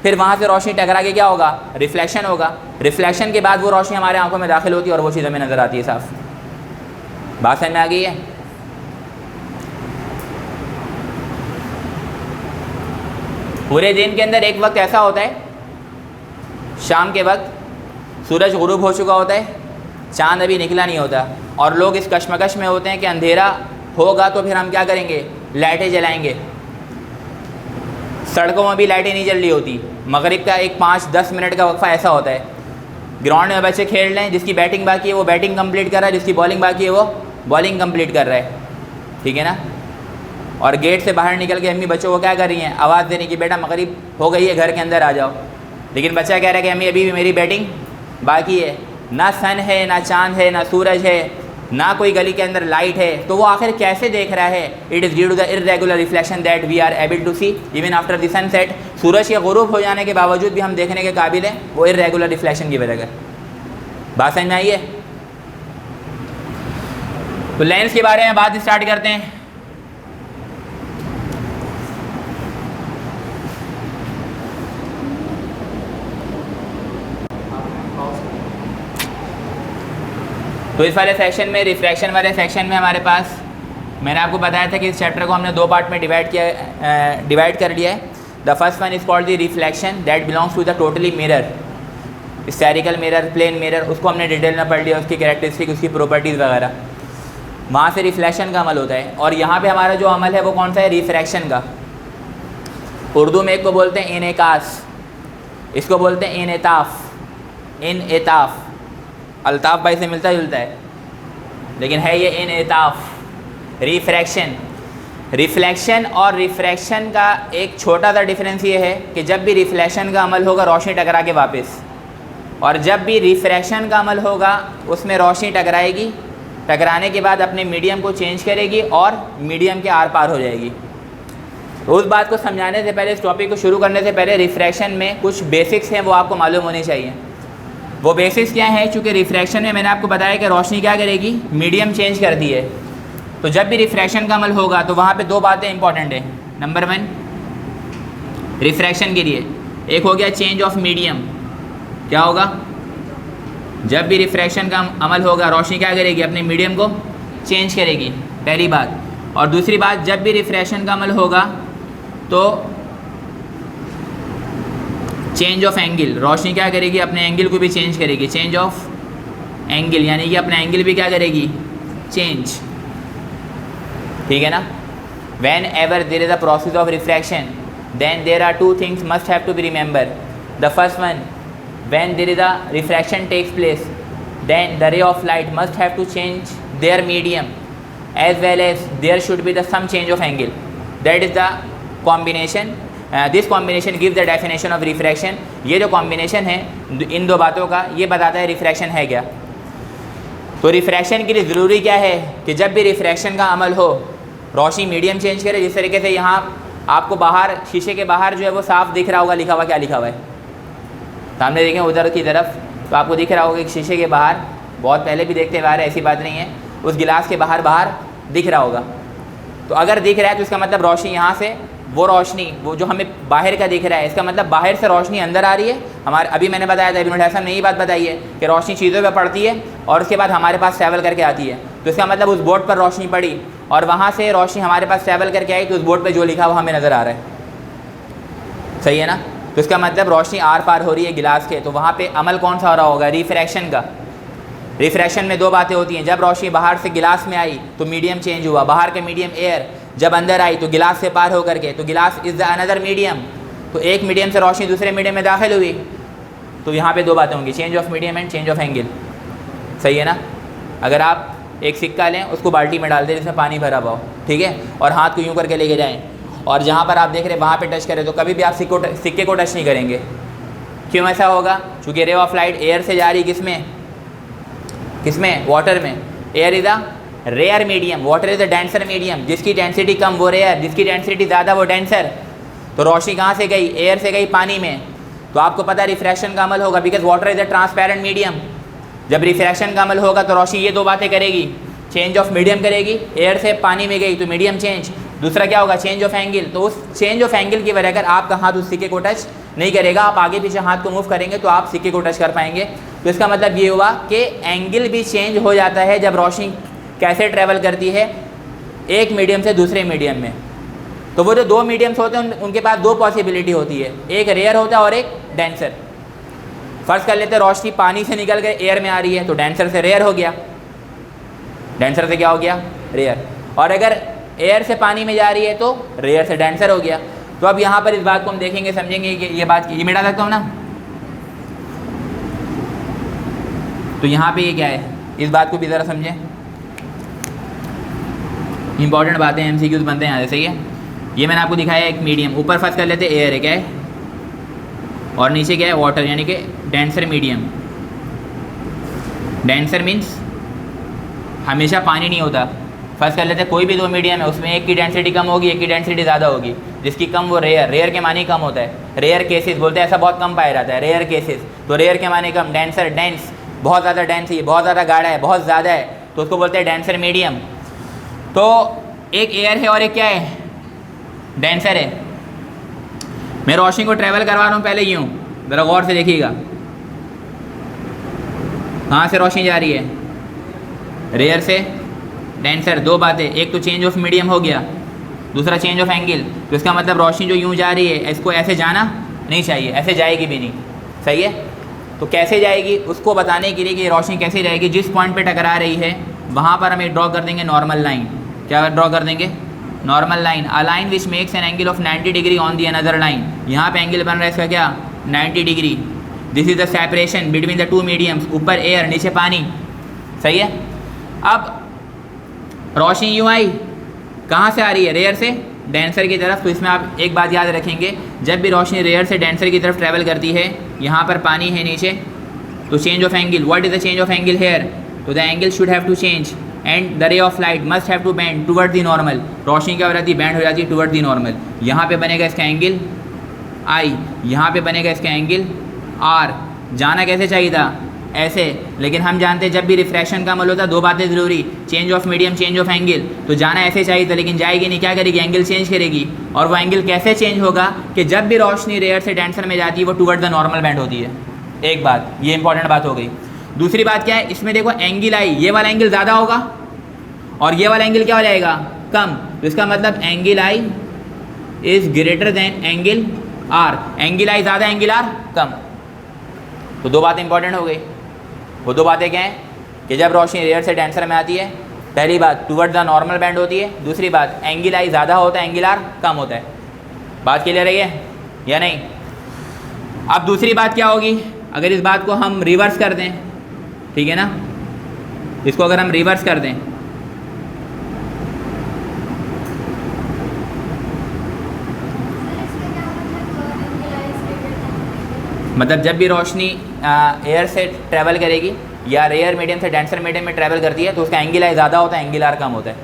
फिर वहाँ से रोशनी टकरा के क्या होगा, रिफ्लेक्शन होगा। रिफ्लेक्शन के बाद वो रोशनी हमारे आंखों में दाखिल होती है और वो चीज़ हमें नज़र आती है साफ। बात समझ में आ गई है? पूरे दिन के अंदर एक वक्त ऐसा होता है, शाम के वक्त सूरज गुरूब हो चुका होता है, चांद अभी निकला नहीं होता, और लोग इस कश्मकश में होते हैं कि अंधेरा होगा तो फिर हम क्या करेंगे, लाइटें जलाएंगे। सड़कों में भी लाइटें नहीं जल रही होती। मगरिब का एक 5-10 मिनट का वक्फा ऐसा होता है, ग्राउंड में बच्चे खेल रहे हैं, जिसकी बैटिंग बाकी है वो बैटिंग कंप्लीट कर रहा है, जिसकी बॉलिंग बाकी है वो बॉलिंग कंप्लीट कर रहा है, ठीक है ना। और गेट से बाहर निकल के अम्मी बच्चों को क्या कर रही हैं, आवाज़ देने की, बेटा मगरिब हो गई है, घर के अंदर आ जाओ। लेकिन बच्चा कह रहा है कि अम्मी अभी भी मेरी बैटिंग बाकी है, ना सन है, ना चांद है, ना सूरज है, ना कोई गली के अंदर लाइट है, तो वो आखिर कैसे देख रहा है? It is due to the irregular reflection that we are able to see even after the sunset. सूरज के गुरूब हो जाने के बावजूद भी हम देखने के काबिल हैं, वो इर्रेगुलर रिफ्लेक्शन की वजह से। बात समझ में आई है? तो लेंस के बारे में बात स्टार्ट करते हैं। तो इस वाले सेक्शन में, रिफ्रैक्शन वाले सेक्शन में हमारे पास, मैंने आपको बताया था कि इस चैप्टर को हमने 2 पार्ट में डिवाइड कर लिया है। The first one is called the reflection that belongs to the totally mirror, spherical mirror, plane mirror, उसको हमने डिटेल में पढ़ लिया, उसकी कैरेक्टरिस्टिक, उसकी प्रॉपर्टीज़ वगैरह। वहाँ से रिफ्लेक्शन का अमल होता है, और यहाँ पे हमारा जो अमल है वो कौन सा है, रिफ्रैक्शन का। उर्दू में एक को बोलते हैं इनेकास, इसको बोलते हैं इनेताफ़। इनेताफ़ अल्ताफ़ भाई से मिलता जुलता है, लेकिन है ये इनेताफ़। रिफ्रैक्शन, रिफ्लेक्शन और रिफ्रैक्शन का एक छोटा सा डिफरेंस ये है कि जब भी रिफ्लेक्शन का अमल होगा रोशनी टकरा के वापस, और जब भी रिफ्रैक्शन का अमल होगा उसमें रोशनी टकराएगी, टकराने के बाद अपने मीडियम को चेंज करेगी और मीडियम के आर पार हो जाएगी। तो उस बात को समझाने से पहले, इस टॉपिक को शुरू करने से पहले, रिफ्रैक्शन में कुछ बेसिक्स हैं वो आपको मालूम होने चाहिए। वो बेसिक्स क्या है? चूँकि रिफ्रैक्शन में मैंने आपको बताया कि रोशनी क्या करेगी, मीडियम चेंज करती है। तो जब भी रिफ्रैक्शन का अमल होगा तो वहाँ पे 2 बातें इंपॉर्टेंट हैं। नंबर 1 रिफ्रैक्शन के लिए एक हो गया चेंज ऑफ मीडियम। क्या होगा? जब भी रिफ्रैक्शन का अमल होगा रोशनी क्या करेगी, अपने मीडियम को चेंज करेगी, पहली बात। और दूसरी बात, जब भी रिफ्रैक्शन का अमल होगा तो चेंज ऑफ एंगल, रोशनी क्या करेगी, अपने एंगल को भी चेंज करेगी। चेंज ऑफ एंगल यानी कि अपना एंगल भी क्या करेगी, चेंज, ठीक है ना। Whenever there is a process of refraction then there are 2 things must have to be remember. The first one, when there is a refraction takes place then the ray of light must have to change their medium as well as there should be the some change of angle. That is the combination. This combination gives the definition of refraction. ये जो combination है इन 2 बातों का, ये बताता है refraction है क्या। तो रिफ्रैक्शन के लिए ज़रूरी क्या है कि जब भी रिफ्रैक्शन का अमल हो रोशनी मीडियम चेंज करे। जिस तरीके से यहाँ आपको बाहर, शीशे के बाहर जो है वो साफ़ दिख रहा होगा, लिखा हुआ, क्या लिखा हुआ है सामने देखें उधर की तरफ, तो आपको दिख रहा होगा कि शीशे के बाहर, बहुत पहले भी देखते हुए आ रहे, ऐसी बात नहीं है, उस गिलास के बाहर दिख रहा होगा। तो अगर दिख रहा है तो इसका मतलब रोशनी यहाँ से, वो रोशनी वो जो हमें बाहर का दिख रहा है, इसका मतलब बाहर से रोशनी अंदर आ रही है हमारे। अभी मैंने बताया था, इब्नुल हैसम ने यही बात बताई है कि रोशनी चीज़ों पर पड़ती है और उसके बाद हमारे पास ट्रैवल करके आती है। तो इसका मतलब उस बोर्ड पर रोशनी पड़ी और वहाँ से रोशनी हमारे पास ट्रैवल करके आई, तो उस बोर्ड पर जो लिखा वो हमें नज़र आ रहा है, सही है ना। तो इसका मतलब रोशनी आर पार हो रही है गिलास के, तो वहाँ पे अमल कौन सा हो रहा होगा, रिफ्रैक्शन का। रिफ्रैक्शन में 2 बातें होती हैं। जब रोशनी बाहर से गिलास में आई तो मीडियम चेंज हुआ, बाहर का मीडियम एयर, जब अंदर आई तो गिलास से पार होकर के, तो गिलास इज़ द अनदर मीडियम, तो एक मीडियम से रोशनी दूसरे मीडियम में दाखिल हुई, तो यहाँ पे 2 बातें होंगी, change of medium and change of angle, सही है ना। अगर आप एक सिक्का लें, उसको बाल्टी में डाल दें जिसमें पानी भरा हुआ हो, ठीक है, और हाथ को यूँ करके लेके जाएँ और जहाँ पर आप देख रहे हैं वहाँ पे टच करें तो कभी भी आप सिक्के को टच नहीं करेंगे। क्यों ऐसा होगा? चूँकि रे ऑफ लाइट एयर से जा रही किसमें वाटर में। Air is a rare medium, water is a denser medium. जिसकी डेंसिटी कम वो रेयर, जिसकी डेंसिटी ज़्यादा वो डेंसर। तो रोशनी कहाँ से गई? एयर से गई पानी में। तो आपको पता है रिफ्रैक्शन का अमल होगा, because water is a transparent medium. जब रिफ्रैक्शन का अमल होगा तो रोशनी ये दो बातें करेगी, चेंज ऑफ मीडियम करेगी, एयर से पानी में गई तो मीडियम चेंज, दूसरा क्या होगा? Change of angle. तो उस चेंज ऑफ एंगल की वजह अगर आपका हाथ उस सिक्के को टच नहीं करेगा, आप आगे पीछे हाथ को मूव करेंगे तो आप सिक्के को टच कर पाएंगे। तो इसका मतलब ये हुआ कि एंगल भी चेंज हो जाता है जब रोशनी कैसे ट्रैवल करती है एक मीडियम से दूसरे मीडियम में। तो वो जो दो मीडियम्स होते हैं उनके पास दो पॉसिबिलिटी होती है, एक रेयर होता है और एक डेंसर। फर्स्ट कर लेते हैं रोशनी पानी से निकल कर एयर में आ रही है तो डेंसर से रेयर हो गया, डेंसर से क्या हो गया? रेयर। और अगर एयर से पानी में जा रही है तो रेयर से डेंसर हो गया। तो अब यहाँ पर इस बात को हम देखेंगे, समझेंगे कि ये बात ये मिटा सकता हूँ ना। तो यहाँ पे ये क्या है, इस बात को भी ज़रा समझें। इंपॉर्टेंट बातें MCQs बनते हैं यहाँ से, सही है। ये मैंने आपको दिखाया एक मीडियम, ऊपर फर्स्ट कर लेते एयर है, क्या है, और नीचे क्या है? वाटर, यानी कि डेंसर मीडियम। डेंसर मीन्स हमेशा पानी नहीं होता। फर्स्ट कर लेते कोई भी दो मीडियम है, उसमें एक की डेंसिटी कम होगी, एक की डेंसिटी ज़्यादा होगी। जिसकी कम वो रेयर, रेयर के मानी कम होता है। रेयर केसेस बोलते हैं, ऐसा बहुत कम पाया जाता है रेयर केसेस। तो रेयर के मानी कम, डेंसर डेंस, बहुत ज़्यादा डेंस है, बहुत ज़्यादा गाढ़ा है, बहुत ज़्यादा है, तो उसको बोलते हैं डेंसर मीडियम। तो एक एयर है और एक क्या है? डेंसर है। मैं रोशनी को ट्रैवल करवा रहा हूँ पहले यूँ, ज़रा गौर से देखिएगा। कहाँ से रोशनी जा रही है? रेयर से डेंसर। दो बातें, एक तो चेंज ऑफ मीडियम हो गया, दूसरा चेंज ऑफ एंगल। तो इसका मतलब रोशनी जो यूँ जा रही है इसको ऐसे जाना नहीं चाहिए, ऐसे जाएगी भी नहीं, सही है। तो कैसे जाएगी उसको बताने के लिए कि रोशनी कैसे जाएगी, जिस पॉइंट पे टकरा रही है वहाँ पर हम एक ड्रॉ कर देंगे नॉर्मल लाइन। क्या ड्रॉ कर देंगे? Normal line. A line which makes an angle of 90 degree on the another line. यहाँ पे एंगल बन रहा है इसका क्या? 90 degree. This is the separation between the two mediums, ऊपर एयर नीचे पानी, सही है। अब रोशनी यूँ आई, कहाँ से आ रही है? रेयर से डेंसर की तरफ। तो इसमें आप एक बात याद रखेंगे, जब भी रोशनी रेयर से डेंसर की तरफ ट्रैवल करती है, यहाँ पर पानी है नीचे, तो change of angle, what is the change of angle here? तो the angle should have to change and the ray of light must have to bend toward the normal. रोशनी क्या हो जाती है? बैंड हो जाती है टुवर्ड द नॉर्मल। यहाँ पे बनेगा इसका एंगल आई, यहाँ पे बनेगा इसका एंगल आर। जाना कैसे चाहिए था? ऐसे। लेकिन हम जानते हैं जब भी रिफ्रैक्शन का अमल होता है दो बातें ज़रूरी, change of medium, change of angle. तो जाना ऐसे चाहिए था, लेकिन जाएगी नहीं, क्या करेगी? एंगल चेंज करेगी। और वो एंगल कैसे चेंज होगा कि जब भी रोशनी रेयर से डेंसर में जाती है वो टुवर्ड द नॉर्मल बैंड होती है। एक बात, ये इंपॉर्टेंट बात हो गई। दूसरी बात क्या है, इसमें देखो एंगल आई, ये वाला एंगल ज़्यादा होगा और ये वाला एंगल क्या हो जाएगा? कम। तो इसका मतलब angle I is greater than angle R. Angle I ज़्यादा, एंगल आर कम। तो दो बातें इंपॉर्टेंट हो गई। वो दो बातें क्या हैं कि जब रोशनी रेयर से डेंसर में आती है, पहली बात टुवर्ड द नॉर्मल बैंड होती है, दूसरी बात एंगल आई ज़्यादा होता है, एंगल आर कम होता है। बात क्लियर है या नहीं? अब दूसरी बात क्या होगी, अगर इस बात को हम रिवर्स कर दें, ठीक है ना, इसको अगर हम रिवर्स कर दें, मतलब जब भी रोशनी एयर से ट्रैवल करेगी या रेयर मीडियम से डेंसर मीडियम में ट्रैवल करती है तो उसका एंगल आई ज़्यादा होता है, एंगल आर कम होता है।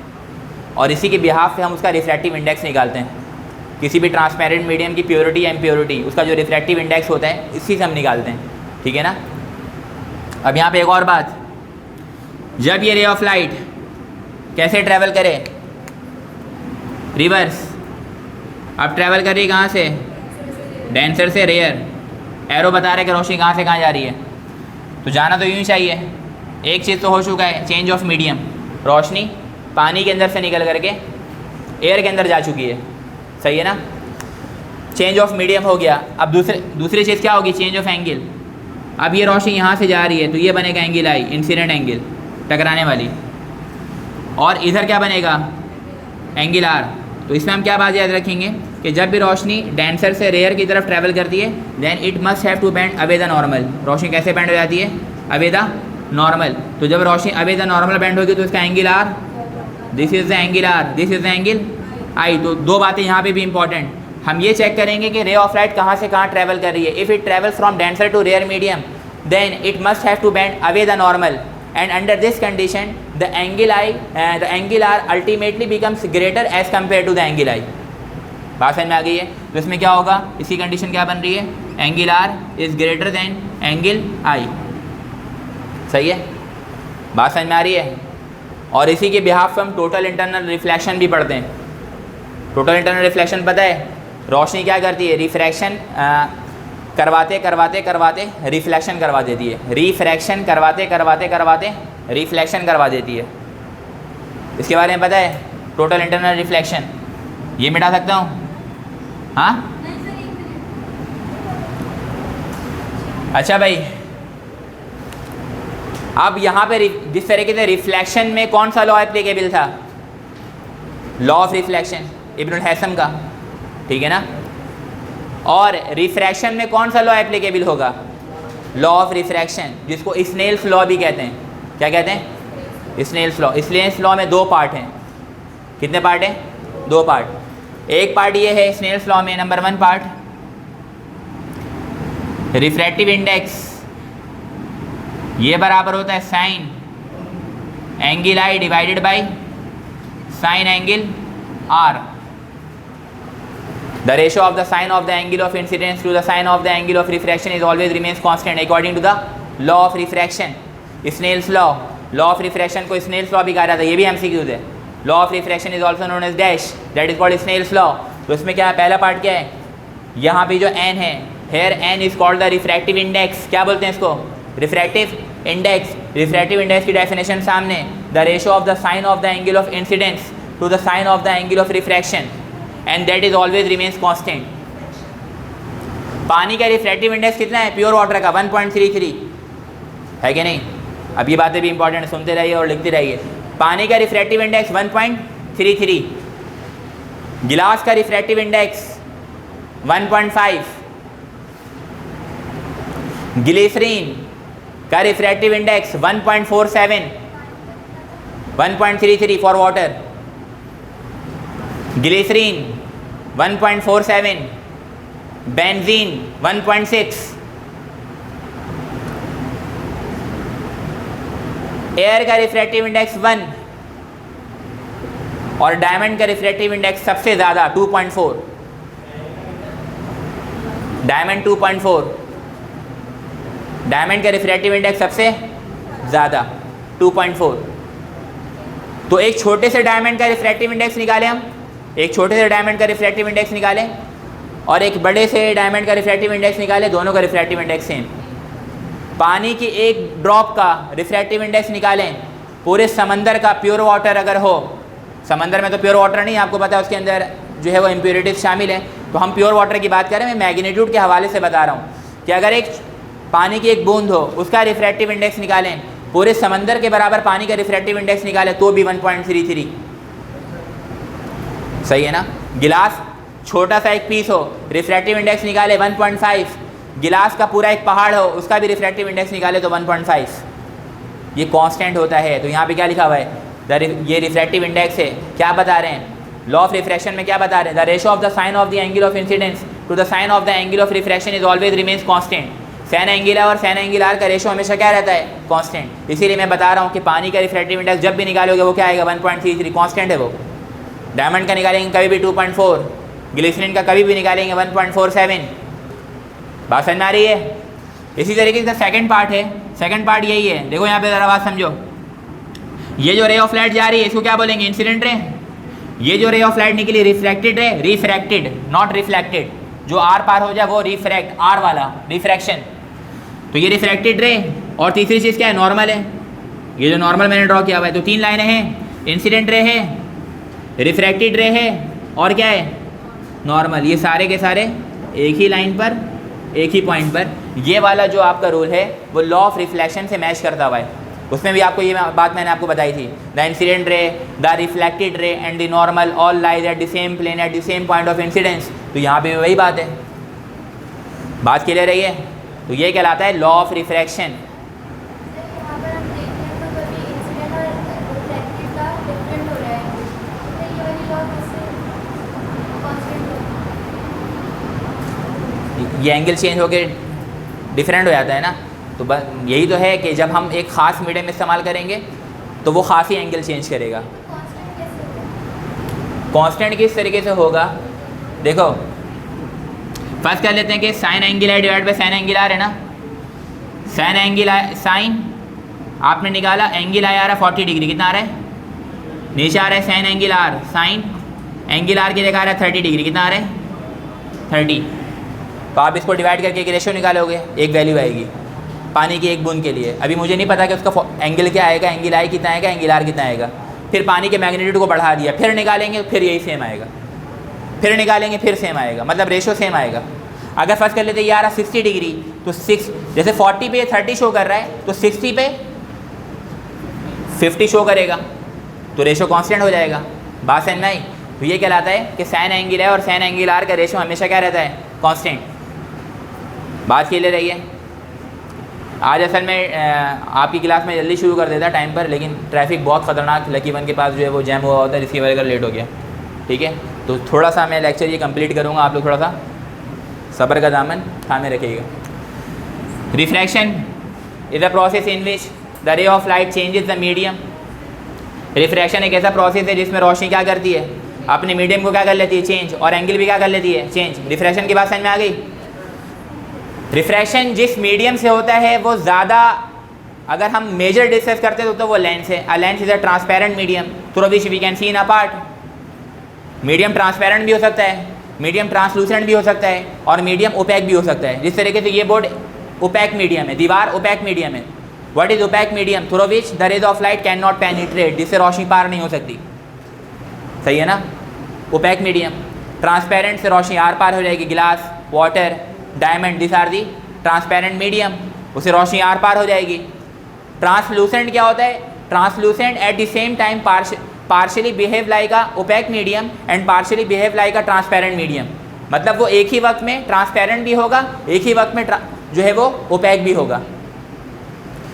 और इसी के बिहाफ से हम उसका रिफ्रैक्टिव इंडेक्स निकालते हैं। किसी भी ट्रांसपेरेंट मीडियम की प्योरिटी या इम्प्योरिटी, उसका जो रिफ्रैक्टिव इंडेक्स होता है इसी से हम निकालते हैं, ठीक है ना। अब यहाँ पे एक और बात, जब ये रे ऑफ लाइट कैसे ट्रैवल करे? रिवर्स। अब ट्रैवल कर रही है कहाँ से? डेंसर से रेयर। एरो बता रहे कि रोशनी कहाँ से कहाँ जा रही है, तो जाना तो यूँ ही चाहिए। एक चीज़ तो हो चुका है, चेंज ऑफ मीडियम। रोशनी पानी के अंदर से निकल करके एयर के अंदर जा चुकी है, सही है ना। चेंज ऑफ मीडियम हो गया। अब दूसरी चीज़ क्या होगी? Change of angle. अब ये रोशनी यहाँ से जा रही है तो ये बनेगा एंगल आई, इंसिडेंट एंगल, टकराने वाली। और इधर क्या बनेगा? Angle R. तो इसमें हम क्या बात याद रखेंगे कि जब भी रोशनी डेंसर से रेयर की तरफ ट्रैवल करती है then it must have to bend away the normal. रोशनी कैसे बेंड हो जाती है? Away the normal. तो जब रोशनी अवे द नॉर्मल बेंड होगी तो इसका angle R, this is the angle R, this is the angle I. तो दो बातें यहाँ पे भी इंपॉर्टेंट, हम ये चेक करेंगे कि रे ऑफ लाइट कहाँ से कहाँ ट्रैवल कर रही है। If it travels from denser to rare medium then it must have to bend away the normal, and under this condition the angle r ultimately becomes greater as compared to the angle I। बात समझ में आ गई है? तो इसमें क्या होगा, इसकी कंडीशन क्या बन रही है, angle r is greater than angle I। सही है, बात समझ में आ रही है? और इसी के बिहाफ हम टोटल इंटरनल रिफ्लेक्शन भी पढ़ते हैं। टोटल इंटरनल रिफ्लेक्शन पता है, रोशनी क्या करती है, रिफ्रैक्शन करवाते करवाते करवाते रिफ्लेक्शन करवा देती है, रिफ्रैक्शन करवाते करवाते करवाते रिफ्लेक्शन करवा देती है। इसके बारे में पता है, टोटल इंटरनल रिफ्लेक्शन। ये मिटा सकता हूँ? हाँ अच्छा भाई, अब यहाँ पे जिस तरीके से रिफ्लेक्शन में कौन सा लॉ एप्लीकेबल था, law of reflection Ibnul Haisam का, ठीक है ना। और रिफ्रैक्शन में कौन सा लॉ एप्लीकेबल होगा, लॉ ऑफ रिफ्रैक्शन, जिसको स्नेल्स लॉ भी कहते हैं। क्या कहते हैं, स्नेल्स लॉ। स्नेल्स लॉ में दो पार्ट हैं। कितने पार्ट हैं, दो पार्ट। एक पार्ट ये है स्नेल्स लॉ में, नंबर 1 पार्ट रिफ्रैक्टिव इंडेक्स, ये बराबर होता है sine angle I divided by sine angle R. The ratio of the sine of the angle of incidence to the sine of the angle of refraction is always remains constant according to the law of refraction, Snell's law। law of refraction को Snell's law भी कहा जाता है, ये भी MCQ है। law of refraction is also known as dash, that is called Snell's law। तो इसमें क्या है, पहला पार्ट क्या है, यहाँ पे जो n है, here n is called the refractive index। क्या बोलते हैं इसको, refractive index। refractive index की डेफिनेशन सामने, the ratio of the sine of the angle of incidence to the sine of the angle of refraction and that is always remains constant। पानी का refractive index कितना है, pure water का 1.33 है कि नहीं। अब ये बातें भी इंपॉर्टेंट है, सुनते रहिए और लिखते रहिए। पानी का रिफ्रैक्टिव इंडेक्स 1.33, गिलास का रिफ्रैक्टिव इंडेक्स 1.5, ग्लिसरीन का refractive index 1.47, 1.33 for water, glycerine 1.47, benzene 1.6, air का रिफ्रैक्टिव इंडेक्स 1 और डायमंड का रिफ्रैक्टिव इंडेक्स सबसे ज़्यादा 2.4, डायमंड 2.4, डायमंड का रिफ्रैक्टिव इंडेक्स सबसे ज़्यादा 2.4। तो एक छोटे से डायमंड का रिफ्रैक्टिव इंडेक्स निकालें हम, एक छोटे से डायमंड का रिफ्रैक्टिव इंडेक्स निकालें और एक बड़े से डायमंड का रिफ्रैक्टिव इंडेक्स निकालें, दोनों का रिफ्रैक्टिव इंडेक्स सेम। पानी की एक ड्रॉप का रिफ्रैक्टिव इंडेक्स निकालें, पूरे समंदर का प्योर वाटर अगर हो, समंदर में तो प्योर वाटर नहीं, आपको पता है उसके अंदर जो है वो इम्प्योरिटीज शामिल है, तो हम प्योर वाटर की बात करें, मैं मैग्नीट्यूड के हवाले से बता रहा हूँ कि अगर एक पानी की एक बूंद हो, उसका रिफ्रैक्टिव इंडेक्स निकालें, पूरे समंदर के बराबर पानी का रिफ्रैक्टिव इंडेक्स निकालें तो भी 1.33। सही है ना। गिलास छोटा सा एक पीस हो, रिफ्रैक्टिव इंडेक्स निकाले 1.5, गिलास का पूरा एक पहाड़ हो, उसका भी रिफ्रैक्टिव इंडेक्स निकाले तो 1.5। ये कांस्टेंट होता है। तो यहाँ पे क्या लिखा हुआ है, ये रिफ्रैक्टिव इंडेक्स है। क्या बता रहे हैं, लॉ ऑफ रिफ्रैक्शन में क्या बता रहे हैं, the ratio of the sine of the angle of incidence to the sine of the angle of refraction is always remains constant. Sine angle और साइन एंगल आर का रेशियो हमेशा क्या रहता है, कांस्टेंट। इसीलिए मैं बता रहा हूँ कि पानी का रिफ्रैक्टिव इंडेक्स जब भी निकालोगे वो क्या आएगा, 1.33, कांस्टेंट है वो। डायमंड का निकालेंगे कभी भी 2.4, ग्लिसरीन का कभी भी निकालेंगे 1.47। बात समझ में आ रही है। इसी तरीके से सेकंड पार्ट है, सेकंड पार्ट यही है। देखो यहाँ पे ज़रा बात समझो, ये जो रे ऑफ लाइट जा रही है इसको क्या बोलेंगे, इंसिडेंट रे। ये जो रे ऑफ लाइट निकली रिफ्रैक्टेड रे, रिफ्रैक्टेड नॉट रिफ्लेक्टेड, जो आर पार हो जाए वो रिफ्रैक्ट, आर वाला रिफ्रैक्शन। तो ये रिफ्रैक्टेड रे, और तीसरी चीज़ क्या है, नॉर्मल है। ये जो नॉर्मल मैंने ड्रॉ किया हुआ है, तो 3 लाइनें हैं, इंसिडेंट रे है, रिफ्रैक्टेड रे है और क्या है, नॉर्मल। ये सारे के सारे एक ही लाइन पर, एक ही पॉइंट पर। ये वाला जो आपका रूल है वो लॉ ऑफ रिफ्लेक्शन से मैच करता हुआ है। उसमें भी आपको ये बात मैंने आपको बताई थी, the incident ray, the reflected ray and the normal all lies at the same plane at the same point of incidence. तो यहाँ पे वही बात है, बात क्लियर रही है। तो ये कहलाता है लॉ ऑफ रिफ्रैक्शन। ये एंगल चेंज होकर डिफरेंट हो जाता है ना। तो बस यही तो है कि जब हम एक ख़ास मीडियम इस्तेमाल करेंगे तो वो ख़ास ही एंगल चेंज करेगा। कांस्टेंट किस तरीके से होगा, देखो फर्स्ट कर लेते हैं कि sine angle I divide by sine angle R है ना। साइन एंगल साइन आपने निकाला, एंगल आई आ रहा है 40 डिग्री, कितना आ रहा है, नीचे आ रहा है sine angle R, sine angle R की जगह आ रहा है 30 डिग्री, कितना आ रहा है 30। तो आप इसको डिवाइड करके एक रेशियो निकालोगे, एक वैल्यू आएगी पानी की एक बूंद के लिए। अभी मुझे नहीं पता कि उसका एंगल क्या आएगा, एंगल आई कितना आएगा, एंगल आर कितना आएगा। फिर पानी के मैग्नीट्यूड को बढ़ा दिया, फिर निकालेंगे, फिर यही सेम आएगा, फिर निकालेंगे, फिर सेम आएगा, मतलब रेशियो सेम आएगा। अगर फर्स्ट कर लेते ये आ रहा 60 डिग्री, तो 6 जैसे 40 पे 30 शो कर रहा है तो 60 पे 50 शो करेगा, तो रेशियो कांस्टेंट हो जाएगा। बात समझ में आई? तो ये कहलाता है कि साइन एंगल है और साइन एंगल आर का रेशियो हमेशा क्या रहता है, कांस्टेंट। बात क्लियर रही है? आज असल में आपकी क्लास में जल्दी शुरू कर देता टाइम पर, लेकिन ट्रैफिक बहुत ख़तरनाक लकी वन के पास जो है वो जैम हुआ होता है, जिसकी वजह से लेट हो गया। ठीक है, तो थोड़ा सा मैं लेक्चर ये कंप्लीट करूँगा, आप लोग थोड़ा सा सब्र का दामन थामे रखिएगा। Refraction is a process in which the ray of light changes the medium. Refraction एक ऐसा प्रोसेस है जिसमें रोशनी क्या करती है, अपने मीडियम को क्या कर लेती है, चेंज, और एंगल भी क्या कर लेती है, चेंज। रिफ्रैक्शन की बात समझ में आ गई? रिफ्रैक्शन जिस मीडियम से होता है वो ज़्यादा, अगर हम मेजर डिस्कस करते हैं तो वो लेंस है। A lens is a transparent medium through which we can see in a part. Medium transparent भी हो सकता है, मीडियम ट्रांसलूसेंट भी हो सकता है, और मीडियम ओपैक भी हो सकता है। जिस तरीके से ये बोर्ड ओपैक मीडियम है, दीवार ओपैक मीडियम है। What is opaque medium? Through which the rays of light can not penetrate, जिससे रोशनी पार नहीं हो सकती। सही है ना? OPEC medium. ट्रांसपेरेंट से रोशनी आर पार हो जाएगी, गिलास, water, diamond, this are the transparent medium, उससे रोशनी आर पार हो जाएगी। ट्रांसलूसेंट क्या होता है? Translucent at the same time partially behave like a opaque medium and partially behave like a transparent medium. मतलब वो एक ही वक्त में ट्रांसपेरेंट भी होगा, एक ही वक्त में जो है वो ओपैक भी होगा।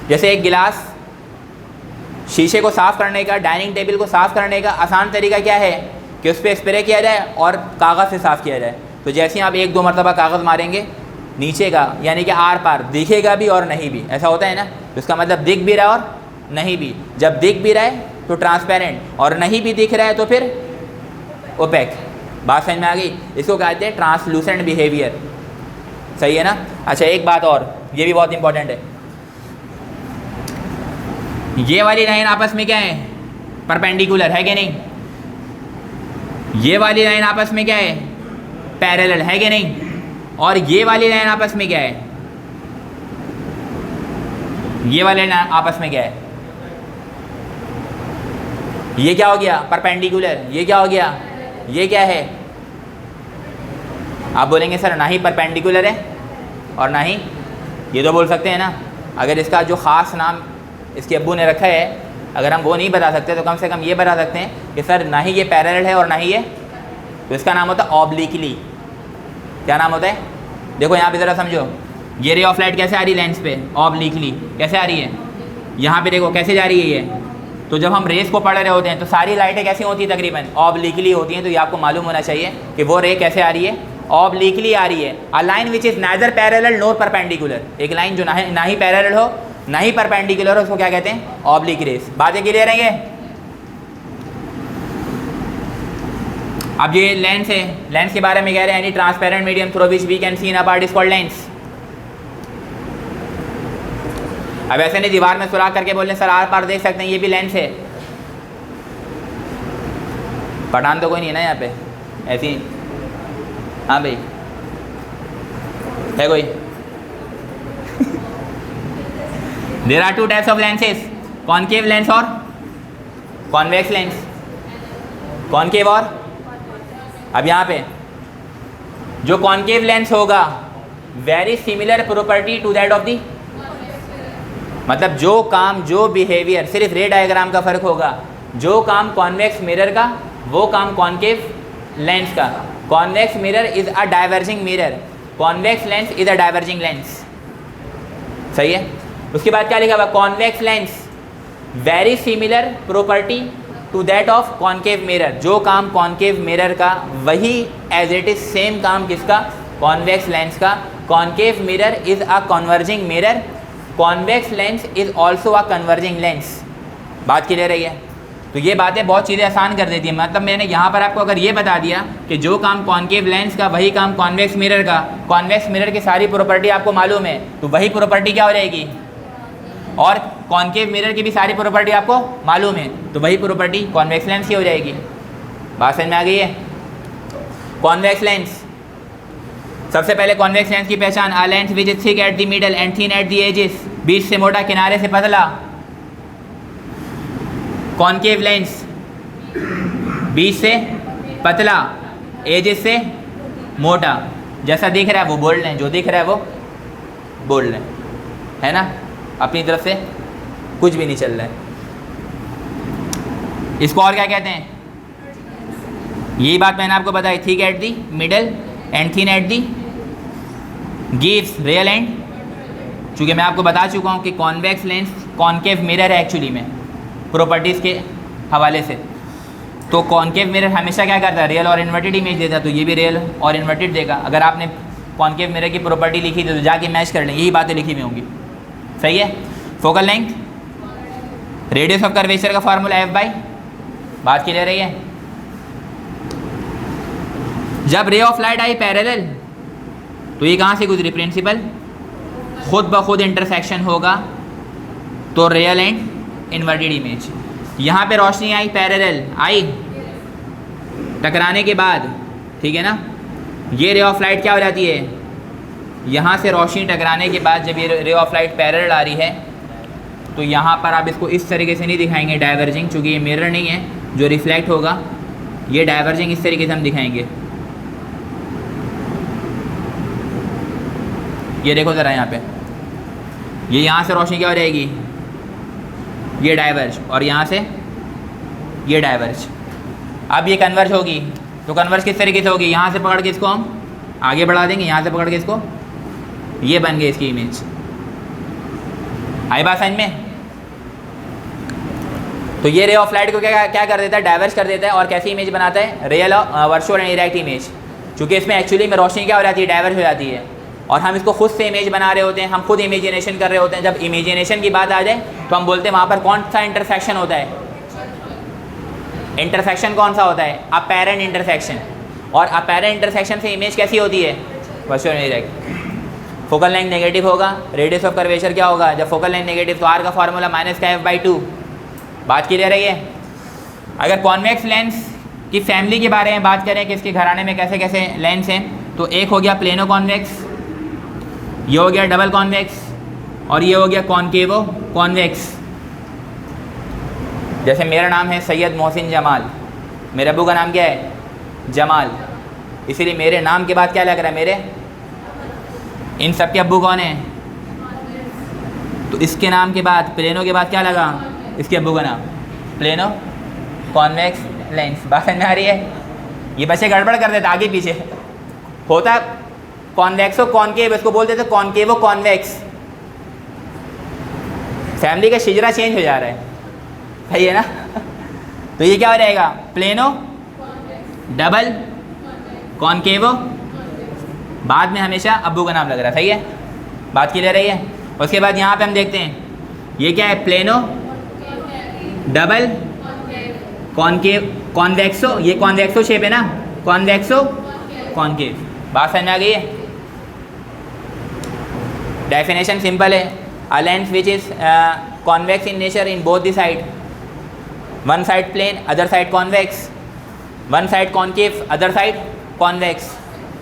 जैसे एक गिलास, शीशे को साफ़ करने का, डाइनिंग टेबल को साफ़ करने का आसान तरीका क्या है कि उस पर स्प्रे किया जाए और कागज़ से साफ़ किया जाए। तो जैसे ही आप 1-2 मरतबा कागज़ मारेंगे नीचे का, यानी कि आर पार दिखेगा भी और नहीं भी, ऐसा होता है ना। तो इसका मतलब दिख भी रहा है और नहीं भी। जब दिख भी रहा है तो ट्रांसपेरेंट, और नहीं भी दिख रहा है तो फिर ओपैक। बात समझ में आ गई? इसको कहते हैं ट्रांसलूसेंट बिहेवियर। सही है ना? अच्छा, एक बात और, ये भी बहुत इंपॉर्टेंट है। ये वाली लाइन आपस में क्या है, परपेंडिकुलर है कि नहीं? ये वाली लाइन आपस में क्या है, पैरेलल है कि नहीं? और ये वाली लाइन आपस में क्या है, ये वाली लाइन आपस में क्या है? ये क्या हो गया, परपेंडिकुलर। ये क्या हो गया, ये क्या है? आप बोलेंगे सर ना ही परपेंडिकुलर है और ना ही, ये तो बोल सकते हैं ना। अगर इसका जो ख़ास नाम इसके अब्बू ने रखा है, अगर हम वो नहीं बता सकते तो कम से कम ये बता सकते हैं कि सर ना ही ये पैरेलल है और ना ही ये, तो इसका नाम होता है ऑब्लिकली। क्या नाम होता है? देखो यहाँ पे ज़रा समझो, ये रे ऑफ लाइट कैसे आ रही है लेंस पे, ऑब्लिकली कैसे आ रही है। यहाँ पे देखो कैसे जा रही है ये। तो जब हम रेस को पढ़ रहे होते हैं तो सारी लाइटें कैसी होती हैं, तकरीबन ऑब्लिकली होती हैं। तो ये आपको मालूम होना चाहिए कि वो रे कैसे आ रही है, ऑब्लिकली आ रही है। A line which is neither parallel NOR perpendicular, एक लाइन जो ना ही पैरेलल हो ना ही परपेंडिकुलर हो, उसको क्या कहते हैं, ऑब्लिक रेस। बातें क्लियर है ये? अब ये लेंस है, लेंस के बारे में कह रहे हैं, any transparent medium through which we can see in a part is called lens. अब ऐसे नहीं दीवार में सुराख करके बोलने सर आर पार देख सकते हैं, ये भी लेंस है। पठान तो कोई नहीं है ना यहाँ पे, ऐसी? हाँ भाई, है कोई? There are 2 types of lenses, concave lens और कॉन्वेक्स लेंस। कॉनकेव और, अब यहाँ पे जो कॉनकेव लेंस होगा, very similar property to that of the, मतलब जो काम, जो बिहेवियर, सिर्फ रे डायग्राम का फ़र्क होगा। जो काम कॉन्वेक्स मिरर का, वो काम कॉनकेव लेंस का। Convex mirror is a diverging mirror, convex lens is a diverging lens. सही है? उसके बाद क्या लिखा हुआ, convex lens very similar property to that of concave mirror. जो काम कॉनकेव मिरर का, वही एज इट इज सेम काम किसका, कॉन्वेक्स लेंस का। Concave mirror is a converging mirror, convex lens is also a converging lens. बात clear रही है? तो ये बातें बहुत चीज़ें आसान कर देती है। मतलब मैंने यहाँ पर आपको अगर ये बता दिया कि जो काम कॉन्केव लेंस का वही काम कॉन्वेक्स मिरर का, कॉन्वेक्स मिरर की सारी प्रॉपर्टी आपको मालूम है, तो वही प्रॉपर्टी क्या हो जाएगी, और कॉन्केव मिरर की भी सारी प्रॉपर्टी आपको मालूम है, तो वही प्रॉपर्टी कॉन्वेक्स लेंस की हो जाएगी। बात समझ में आ गई है? कॉन्वेक्स लेंस, सबसे पहले कॉन्वेक्स लेंस की पहचान, a lens which is thick at the middle and thin at the edges, बीच से मोटा किनारे से पतला। कॉन्केव लेंस बीच से पतला, एजेस से मोटा। जैसा दिख रहा है वो बोल लें, जो दिख रहा है वो बोल लें, है ना? अपनी तरफ से कुछ भी नहीं चल रहा है। इसको और क्या कहते हैं? यही बात मैंने आपको बताई, thick at the middle and thin at the gives real and. चूँकि मैं आपको बता चुका हूँ कि कॉन्वेक्स लेंस कॉन्केव मिरर है एक्चुअली में प्रॉपर्टीज़ के हवाले से। तो कॉन्केव मिरर हमेशा क्या करता है, रियल और इन्वर्टेड इमेज देता है, तो ये भी रियल और इन्वर्टेड देगा। अगर आपने कॉन्केव मिरर की प्रॉपर्टी लिखी थी तो जाके मैच कर लें, यही बातें लिखी हुई होंगी। सही है? Focal length, radius of curvature का फार्मूला f/, बात क्लियर रही है? जब रे ऑफ लाइट आई पैरेलल तो ये कहाँ से गुजरी, प्रिंसिपल, खुद ब खुद इंटरसेक्शन होगा तो रियल एंड इन्वर्टेड इमेज। यहाँ पे रोशनी आई पैरेलल, आई टकराने के बाद, ठीक है ना, ये रे ऑफ लाइट क्या हो जाती है, यहाँ से रोशनी टकराने के बाद जब ये रे ऑफ लाइट पैरेलल आ रही है तो यहाँ पर आप इसको इस तरीके से नहीं दिखाएंगे डाइवर्जिंग, चूँकि ये मिरर नहीं है जो रिफ्लेक्ट होगा, ये डाइवर्जिंग इस तरीके से हम दिखाएंगे। ये देखो ज़रा यहाँ पे, ये यहाँ से रोशनी क्या हो जाएगी, ये डाइवर्ज, और यहाँ से ये डाइवर्ज। अब ये कन्वर्ज होगी, तो कन्वर्ज किस तरीके से होगी, यहाँ से पकड़ के इसको हम आगे बढ़ा देंगे, यहाँ से पकड़ के इसको, ये बन गई इसकी इमेज। आई बात समझ में? तो ये रे ऑफ लाइट को क्या क्या कर देता है, डाइवर्ज कर देता है, और कैसी इमेज बनाता है, real virtual and direct image. क्योंकि इसमें एक्चुअली में रोशनी क्या हो जाती है, डाइवर्ज हो जाती है, और हम इसको खुद से इमेज बना रहे होते हैं, हम खुद इमेजिनेशन कर रहे होते हैं। जब इमेजिनेशन की बात आ जाए तो हम बोलते हैं वहाँ पर कौन सा इंटरसेक्शन होता है, इंटरसेक्शन कौन सा होता है, अपैरेंट इंटरसेक्शन। और अपैरेंट इंटरसेक्शन से इमेज कैसी होती है, virtual and direct. Focal length negative होगा, रेडियस ऑफ कर्वेचर क्या होगा, जब फोकल लेंथ नेगेटिव तो आर का फार्मूला -f/2। बात क्लियर रही है? अगर कॉन्वेक्स लेंस की फैमिली के बारे में बात करें कि इसके घराने में कैसे कैसे लेंस हैं, तो एक हो गया प्लेनो कॉन्वेक्स, ये हो गया डबल कॉन्वेक्स, और ये हो गया कॉन्केवो कॉन्वेक्स। जैसे मेरा नाम है सैयद मोहसिन जमाल, मेरे अब्बू का नाम क्या है, जमाल, इसीलिए मेरे नाम के बाद क्या लग रहा है, मेरे, इन सब के अब्बू कौन है, तो इसके नाम के बाद, प्लेनो के बाद क्या लगा, इसके अब्बू का नाम, प्लेनो कॉन्वेक्स लेंस। बात समझ में आ रही है? ये बच्चे गड़बड़ कर देते आगे पीछे, होता कॉन्वेक्सो कॉन्केव, इसको बोलते थे कॉन्केवो कॉन्वेक्स। फैमिली का शिजरा चेंज हो जा रहा है, सही है ना? तो ये क्या हो जाएगा, प्लेनो डबल कॉन्केवो, बाद में हमेशा अब्बू का नाम लग रहा है। सही है? बात क्लियर रही है? उसके बाद यहाँ पे हम देखते हैं ये क्या है, प्लेनो डबल कॉन्केव कॉन्वेक्सो, ये कॉन्वेक्सो शेप है ना, कॉन्वेक्सो कॉन्केव। बात समझ में आ गई है? डेफिनेशन सिंपल है, a lens which is convex in nature in both the side, one side plane other side convex, one side concave other side convex,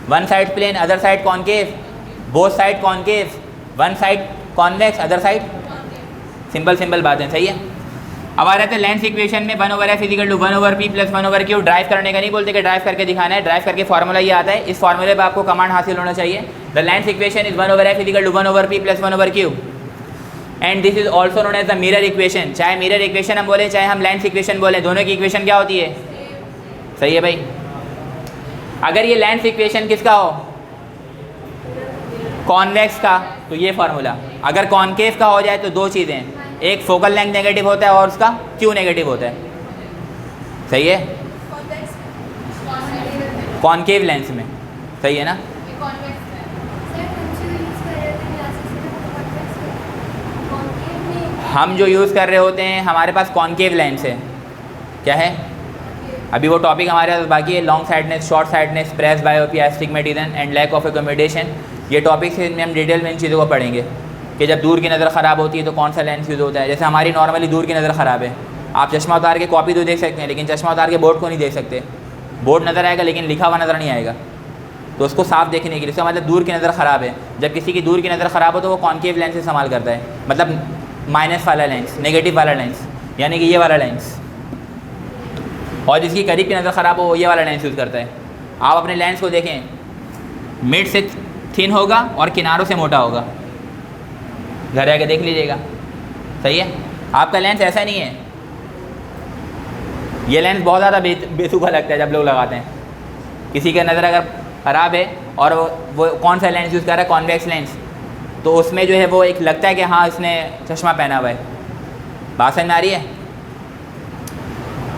one side plane other side concave, both side concave, one side convex other side. Simple simple बातें, सही है? अब आ जाते हैं lens equation में, 1/f = 1/p + 1/q। Drive करने का नहीं बोलते कि ड्राइव करके दिखाना है, ड्राइव करके फार्मूला ये आता है, इस फार्मूले पर आपको कमांड हासिल होना चाहिए। The lens equation is 1/f = 1/p + 1/q and this is also known as the mirror equation. चाहे मिरर इक्वेशन हम बोले, चाहे हम लेंस इक्वेशन बोले, दोनों की इक्वेशन क्या होती है, सही है भाई? अगर ये लेंस इक्वेशन किसका हो, कॉन्वेक्स का, तो ये फार्मूला। अगर कॉन्केव का हो जाए तो दो चीज़ें, एक फोकल लेंथ नेगेटिव होता है और उसका क्यू नेगेटिव होता है। सही है? कॉन्केव लेंस में, सही है ना? हम जो यूज़ कर रहे होते हैं हमारे पास कॉन्केव लेंस है, क्या है, अभी वो टॉपिक हमारे पास बाकी है, long sightedness, short sightedness, presbyopia, astigmatism and lack of accommodation. ये टॉपिक से हम डिटेल में इन चीज़ों को पढ़ेंगे कि जब दूर की नज़र ख़राब होती है तो कौन सा लेंस यूज़ होता है। जैसे हमारी नॉर्मली दूर की नज़र ख़राब है, आप चश्मा उतार के कॉपी तो देख सकते हैं, लेकिन चश्मा उतार के बोर्ड को नहीं देख सकते। बोर्ड नज़र आएगा लेकिन लिखा हुआ नज़र नहीं आएगा, तो उसको साफ देखने के लिए, इसका मतलब दूर की नज़र ख़राब है। जब किसी की दूर की नज़र ख़राब हो तो वो कॉन्केव लेंस इस्तेमाल करता है, मतलब माइनस वाला लेंस, नेगेटिव वाला लेंस, यानी कि ये वाला लेंस। और जिसकी करीब की नज़र ख़राब हो वो ये वाला लेंस यूज़ करता है। आप अपने लेंस को देखें, मिड से थिन होगा और किनारों से मोटा होगा, घर आके देख लीजिएगा, सही है। आपका लेंस ऐसा नहीं है, ये लेंस बहुत ज़्यादा बेतुका लगता है जब लोग लगाते हैं। किसी की नज़र अगर ख़राब है और वो कौन सा लेंस यूज़ कर रहा है, कॉन्वेक्स लेंस, तो उसमें जो है वो एक लगता है कि हाँ इसने चश्मा पहना हुआ है। बात समझ में आ रही है।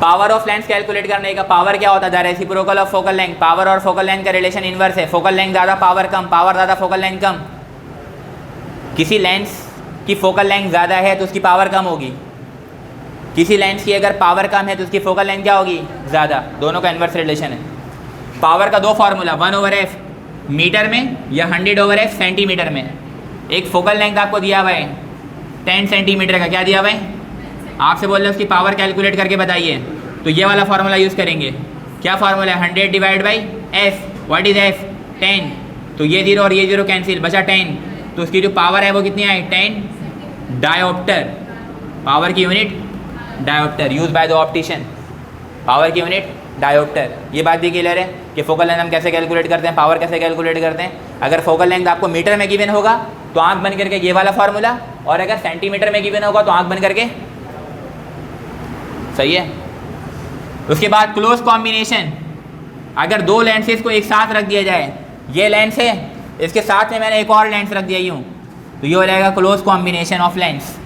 पावर ऑफ लेंस कैलकुलेट करने का पावर क्या होता है, the reciprocal of focal length. Power और फोकल लेंथ का रिलेशन इनवर्स है, फोकल लेंथ ज़्यादा पावर कम, पावर ज़्यादा फोकल लेंथ कम। किसी लेंस की फोकल लेंथ ज़्यादा है तो उसकी पावर कम होगी, किसी लेंस की अगर पावर कम है तो उसकी फोकल लेंथ क्या होगी, ज़्यादा। दोनों का इन्वर्स रिलेशन है। पावर का दो फार्मूला, 1/f मीटर में या 100/f सेंटीमीटर में। एक फोकल लेंथ आपको दिया हुआ है 10 सेंटीमीटर का, क्या दिया हुआ है, आपसे बोल रहे हैं उसकी पावर कैलकुलेट करके बताइए, तो ये वाला फार्मूला यूज़ करेंगे। क्या फार्मूला है, 100/f। What is f, 10। तो ये 0 और ये 0 कैंसिल, बचा 10। तो उसकी जो पावर है वो कितनी आई, 10 डायोप्टर। पावर की unit dioptre, use by the optician. Power की यूनिट डायोप्टर। ये बात भी क्लियर है कि फोकल लेंथ हम कैसे कैलकुलेट करते हैं, पावर कैसे कैलकुलेट करते हैं। अगर फोकल लेंथ आपको मीटर में गिवन होगा तो आंख बंद करके ये वाला फार्मूला, और अगर सेंटीमीटर में गिवन होगा तो आंख बंद करके, सही है। उसके बाद क्लोज कॉम्बिनेशन, अगर दो लेंसेज को एक साथ रख दिया जाए, ये लेंस है इसके साथ में मैंने एक और लेंस रख दिया यूँ, तो ये हो जाएगा क्लोज कॉम्बिनेशन ऑफ लेंस।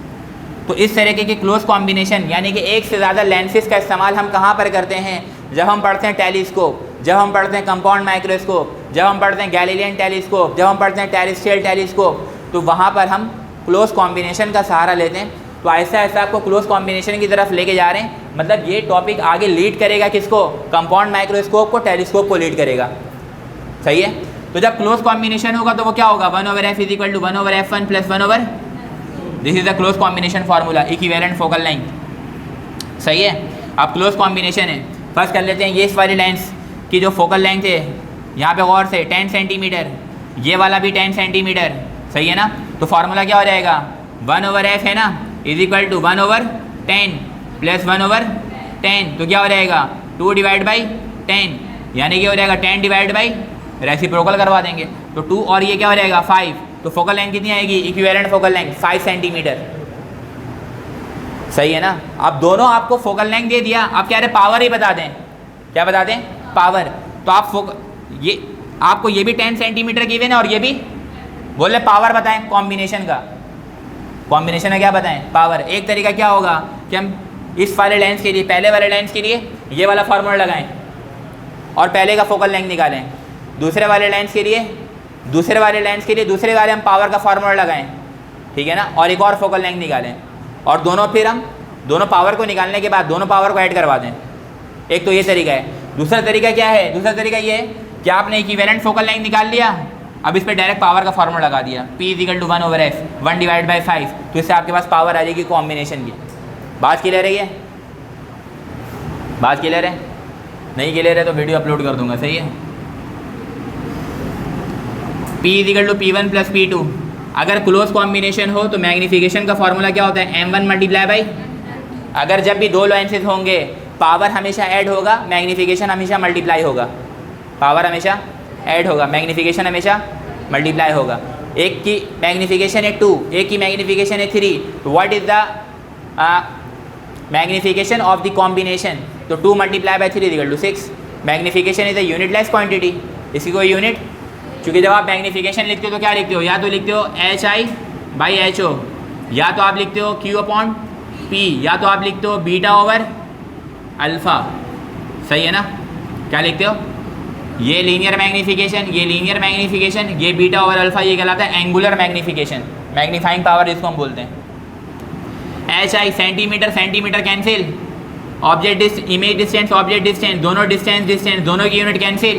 तो इस तरीके के क्लोज कॉम्बिनेशन यानी कि एक से ज़्यादा लेंसेज का इस्तेमाल हम कहाँ पर करते हैं, जब हम पढ़ते हैं टेलीस्कोप, जब हम पढ़ते हैं कंपाउंड माइक्रोस्कोप, जब हम पढ़ते हैं गैलीलियन टेलीस्कोप, जब हम पढ़ते हैं टेरेस्ट्रियल टेलीस्कोप, तो वहाँ पर हम क्लोज कॉम्बिनेशन का सहारा लेते हैं। तो ऐसा ऐसा आपको क्लोज कॉम्बिनेशन की तरफ लेके जा रहे हैं, मतलब ये टॉपिक आगे लीड करेगा किसको, कंपाउंड माइक्रोस्कोप को, टेलीस्कोप को लीड करेगा, सही है। तो जब क्लोज कॉम्बिनेशन होगा तो वो क्या होगा, 1/f = 1/f1 + 1/, this is the close combination formula, equivalent focal length, सही है। अब क्लोज कॉम्बिनेशन है, फर्स्ट कर लेते हैं ये इस वाली लेंस की जो फोकल लेंथ है, यहाँ पे गौर से 10 सेंटीमीटर, ये वाला भी 10 सेंटीमीटर, सही है ना। तो फार्मूला क्या हो जाएगा, 1/f है ना, = 1/10 + 1/10, तो क्या हो जाएगा 2/10, यानी कि हो जाएगा 10 रेसिप्रोकल करवा देंगे तो 2 और ये क्या हो जाएगा 5, तो फोकल लेंथ कितनी आएगी, इक्विवेलेंट फोकल लेंथ 5 सेंटीमीटर, सही है ना। अब दोनों आपको फोकल लेंथ दे दिया, आप कह रहे पावर ही बता दें, क्या बता दें, पावर। तो आप ये आपको ये भी 10 सेंटीमीटर गिवन है और ये भी बोले पावर बताएं, कॉम्बिनेशन का, कॉम्बिनेशन है क्या बताएं, पावर। एक तरीका क्या होगा कि हम इस वाले लेंस के लिए, पहले वाले लेंस के लिए ये वाला फार्मूला लगाएं और पहले का फोकल लेंथ निकालें, दूसरे वाले लेंस के लिए दूसरे वाले हम पावर का फार्मूला लगाएं, ठीक है ना, और एक और फोकल लेंथ निकालें, और दोनों फिर हम दोनों पावर को निकालने के बाद दोनों पावर को ऐड करवा दें। एक तो ये तरीका है। दूसरा तरीका क्या है, दूसरा तरीका ये है कि आपने इक्विवेलेंट फोकल लेंथ निकाल लिया, अब इस पर डायरेक्ट पावर का फार्मूला लगा दिया, P = 1/f, 1/5, तो इससे आपके पास पावर आ जाएगी कॉम्बिनेशन की। बात क्लियर है, ये बात क्लियर है, नहीं क्लियर है तो वीडियो अपलोड कर दूंगा, सही है। P = P1 + P2, अगर क्लोज कॉम्बिनेशन हो तो मैग्नीफिकेशन का फार्मूला क्या होता है, M1 × अगर जब भी दो लेंसेज होंगे पावर हमेशा ऐड होगा, मैग्नीफिकेशन हमेशा मल्टीप्लाई होगा, पावर हमेशा ऐड होगा, मैग्नीफिकेशन हमेशा मल्टीप्लाई होगा। एक की मैग्नीफिकेशन है 2, एक की मैग्नीफिकेशन है 3, तो what is the magnification of the combination, तो 2 × 3 = 6। Magnification is a unitless quantity, इसकी कोई यूनिट, क्योंकि जब आप मैग्नीफिकेशन लिखते हो तो क्या लिखते हो, या तो लिखते हो HI/HO, या तो आप लिखते हो Q/P, या तो आप लिखते हो β/α, सही है ना। क्या लिखते हो, ये लीनियर मैग्नीफिकेशन, ये लीनियर मैग्नीफिकेशन, ये β/α, ये कहलाता है एंगुलर मैग्नीफिकेशन, मैग्नीफाइंग पावर जिसको हम बोलते हैं। HI centimetre centimetre cancel, object image distance दोनों डिस्टेंस दोनों की unit cancel,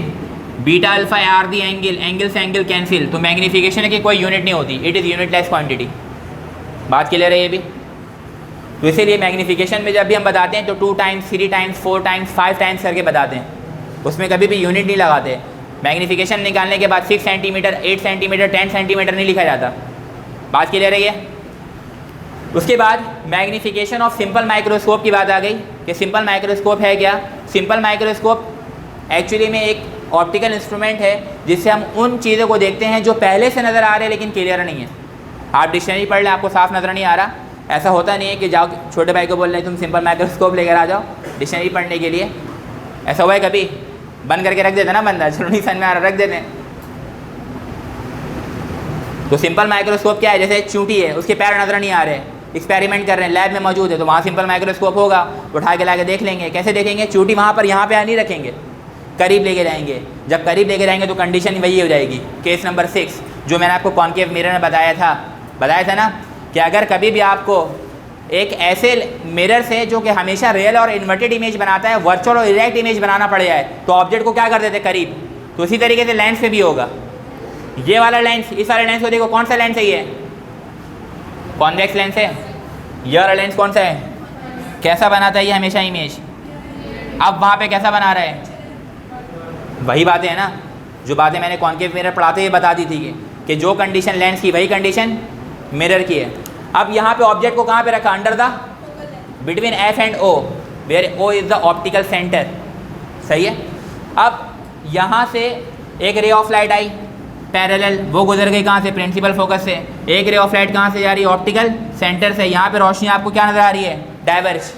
beta alpha are the angle से एंगल कैंसिल। तो मैग्नीफिकेशन की कोई यूनिट नहीं होती, इट इज़ यूनिटलेस क्वांटिटी। बात क्लियर है ये भी। तो इसीलिए मैग्नीफिकेशन में जब भी हम बताते हैं तो 2 टाइम्स 3 टाइम्स 4 टाइम्स 5 टाइम्स करके बताते हैं, उसमें कभी भी यूनिट नहीं लगाते। मैग्नीफिकेशन निकालने के बाद 6 सेंटीमीटर 8 सेंटीमीटर 10 सेंटीमीटर नहीं लिखा जाता। बात क्लियर है ये। उसके बाद मैग्नीफिकेशन ऑफ सिंपल माइक्रोस्कोप की बात आ गई कि सिंपल माइक्रोस्कोप है क्या। सिंपल माइक्रोस्कोप एक्चुअली में एक ऑप्टिकल इंस्ट्रूमेंट है जिससे हम उन चीज़ों को देखते हैं जो पहले से नज़र आ रहे हैं लेकिन क्लियर नहीं है। आप डिक्शनरी पढ़ लें, आपको साफ नज़र नहीं आ रहा, ऐसा होता नहीं है कि जाओ छोटे भाई को बोल रहे तुम सिंपल माइक्रोस्कोप लेकर आ जाओ डिक्शनरी पढ़ने के लिए। ऐसा हुआ है कभी? बंद करके रख देते ना बंदा, चलो नहीं समझ में आ रहा, रख देते हैं। तो सिंपल माइक्रोस्कोप क्या है? जैसे चूंटी है, उसके पैर नज़र नहीं आ रहे, एक्सपेरिमेंट कर रहे हैं, लैब में मौजूद है, तो वहाँ सिंपल माइक्रोस्कोप होगा, उठा के ला के देख लेंगे। कैसे देखेंगे? चूंटी वहाँ पर यहाँ पे नहीं रखेंगे, करीब लेके जाएंगे। जब करीब लेके जाएंगे तो कंडीशन वही हो जाएगी। केस नंबर 6 जो मैंने आपको कॉन्केव मिरर में बताया था ना कि अगर कभी भी आपको एक ऐसे मिरर से जो कि हमेशा रियल और इन्वर्टेड इमेज बनाता है वर्चुअल और इरेक्ट इमेज बनाना पड़ जाए तो ऑब्जेक्ट को क्या कर देते करीब। तो उसी तरीके से लेंस पे भी होगा। ये वाला लेंस, इस वाले लेंस को देखो, कौन सा लेंस है ये? कॉन्वेक्स लेंस है। ये वाला लेंस कौन सा है? कैसा बनाता है ये हमेशा इमेज। अब वहाँ पे कैसा बना रहा है? वही बातें हैं ना जो बातें मैंने कॉन्केव मिरर पढ़ाते हुए बता दी थी कि जो कंडीशन लेंस की वही कंडीशन मिरर की है। अब यहाँ पे ऑब्जेक्ट को कहाँ पे रखा? Under the between F and O, where O is the optical centre. सही है। अब यहाँ से एक रे ऑफ लाइट आई पैरेलल, वो गुजर गई कहाँ से? प्रिंसिपल फोकस से। एक रे ऑफ लाइट कहाँ से जा रही है? ऑप्टिकल सेंटर से। यहाँ पे रोशनी आपको क्या नज़र आ रही है? डाइवर्ज।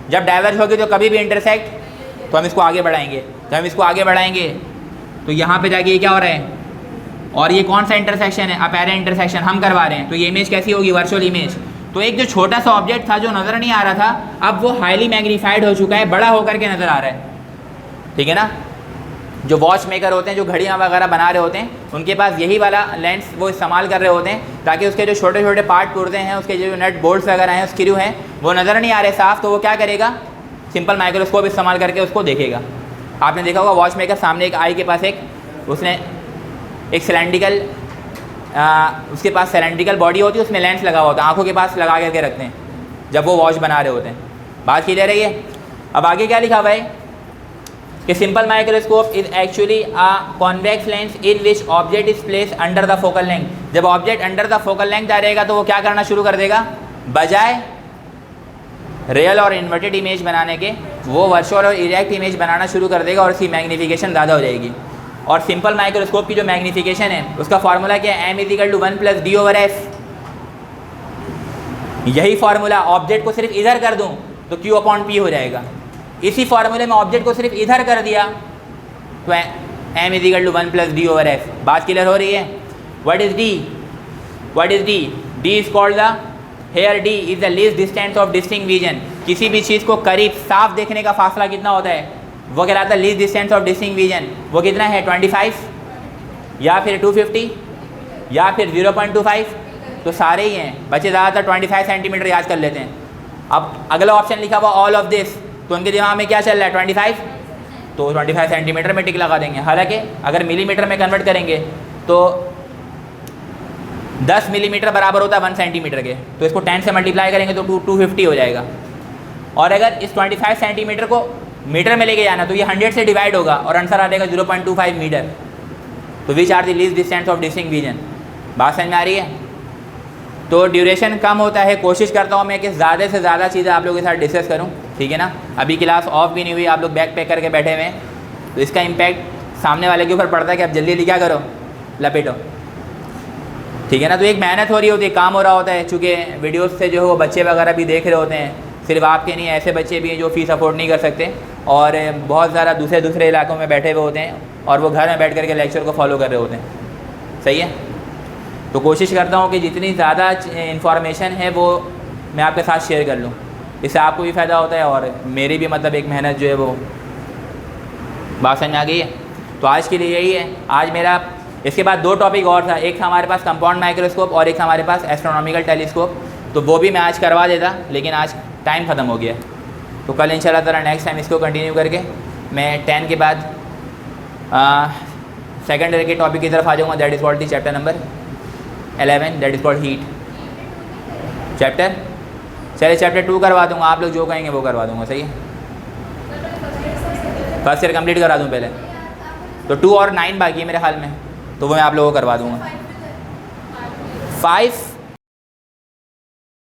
जब डाइवर्ज होगी तो कभी भी इंटरसेक्ट, तो हम इसको आगे बढ़ाएंगे। जब हम इसको आगे बढ़ाएंगे तो यहाँ पे जाके ये क्या हो रहा है? और ये कौन सा इंटरसेक्शन है? अपेरेंट इंटरसेक्शन हम करवा रहे हैं। तो ये इमेज कैसी होगी? Virtual image. तो एक जो छोटा सा ऑब्जेक्ट था जो नज़र नहीं आ रहा था, अब वो हाईली मैग्नीफाइड हो चुका है, बड़ा होकर के नज़र आ रहा है। ठीक है ना। जो वॉच मेकर होते हैं, जो घड़ियाँ वगैरह बना रहे होते हैं, उनके पास यही वाला लेंस वो इस्तेमाल कर रहे होते हैं ताकि उसके जो छोटे छोटे पार्ट पुर्जे हैं, उसके जो नट बोल्ट्स वगैरह हैं, स्क्रू हैं, वो नज़र नहीं आ रहे साफ। तो वो क्या करेगा? सिंपल माइक्रोस्कोप इस्तेमाल करके उसको देखेगा। आपने देखा होगा वॉच मेकर सामने एक आई के पास उसने एक सिलेंड्रिकल उसके पास सिलेंड्रिकल बॉडी होती है, उसमें लेंस लगा होता है, आंखों के पास लगा करके रखते हैं जब वो वॉच बना रहे होते हैं। बात की जा रही है। अब आगे क्या लिखा हुआ है कि simple microscope is actually a convex lens in which object is place under the focal length. जब object under the focal length आ रहेगा तो वो क्या करना शुरू कर देगा? बजाय रियल और इन्वर्टेड इमेज बनाने के वो वर्चुअल और इरेक्ट इमेज बनाना शुरू कर देगा और इसकी मैग्नीफिकेशन ज़्यादा हो जाएगी। और सिंपल माइक्रोस्कोप की जो मैग्नीफिकेशन है उसका फार्मूला क्या है? m = 1 + d/f। यही फार्मूला ऑब्जेक्ट को सिर्फ इधर कर दूं तो q/p हो जाएगा। इसी फार्मूले में ऑब्जेक्ट को सिर्फ इधर कर दिया तो m = 1 + d/f। बात क्लियर हो रही है? What is d? What is d? d is called the here d is the least distance of distinct vision. किसी भी चीज़ को करीब साफ देखने का फासला कितना होता है? वो कहलाता है least distance of distinct vision. वो कितना है? 25 या फिर 250 या फिर 0.25। तो सारे ही हैं। बच्चे ज़्यादातर 25 सेंटीमीटर याद कर लेते हैं। अब अगला ऑप्शन लिखा हुआ ऑल ऑफ दिस, तो उनके दिमाग में क्या चल रहा है? 25, तो 25 सेंटीमीटर में टिक लगा देंगे। हालांकि अगर मिलीमीटर में कन्वर्ट करेंगे तो 10 मिलीमीटर बराबर होता है 1 सेंटीमीटर के, तो इसको 10 से मल्टीप्लाई करेंगे तो 250 हो जाएगा। और अगर इस 25 सेंटीमीटर को मीटर में लेके जाना तो ये 100 से डिवाइड होगा और आंसर आ जाएगा 0.25 मीटर। तो which are the least distance of distinct vision. बात समझ में आ रही है? तो ड्यूरेशन कम होता है। कोशिश करता हूँ मैं कि ज़्यादा से ज़्यादा चीज़ें आप लोगों के साथ डिस्कस करूँ। ठीक है ना। अभी क्लास ऑफ भी नहीं हुई, आप लोग बैग पैक करके बैठे हुए हैं, तो इसका इम्पैक्ट सामने वाले के ऊपर पड़ता है कि आप जल्दी जल्दी क्या करो, लपेटो। ठीक है ना। तो एक मेहनत हो रही होती है, काम हो रहा होता है। चूँकि वीडियोज़ से जो है वो बच्चे वगैरह भी देख रहे होते हैं, सिर्फ आपके नहीं, ऐसे बच्चे भी हैं जो फ़ीस अफोर्ड नहीं कर सकते और बहुत ज़्यादा दूसरे इलाकों में बैठे हुए होते हैं और वो घर में बैठ करके लेक्चर को फॉलो कर रहे होते हैं। सही है। तो कोशिश करता हूँ कि जितनी ज़्यादा इन्फॉर्मेशन है वो मैं आपके साथ शेयर कर लूँ, इससे आपको भी फ़ायदा होता है और मेरी भी मतलब एक मेहनत जो है वो बात समझ में आ गई है। तो आज के लिए यही है। आज मेरा इसके बाद 2 टॉपिक और था। एक था हमारे पास कंपाउंड माइक्रोस्कोप और एक था हमारे पास एस्ट्रोनॉमिकल टेलीस्कोप। तो वो भी मैं आज करवा देता, लेकिन आज टाइम ख़त्म हो गया। तो कल इंशाल्लाह ताला नेक्स्ट टाइम इसको कंटिन्यू करके मैं 10 के बाद सेकंड ईयर के टॉपिक की तरफ आ जाऊँगा, that is called the chapter number 11, that is called heat chapter. चलिए चैप्टर 2 करवा दूँगा, आप लोग जो कहेंगे वो करवा दूँगा, सही है। फर्स्ट ईयर कंप्लीट करा दूँ पहले, तो 2 और 9 बाकी है मेरे ख्याल में, तो वो मैं आप लोगों को करवा दूँगा। 5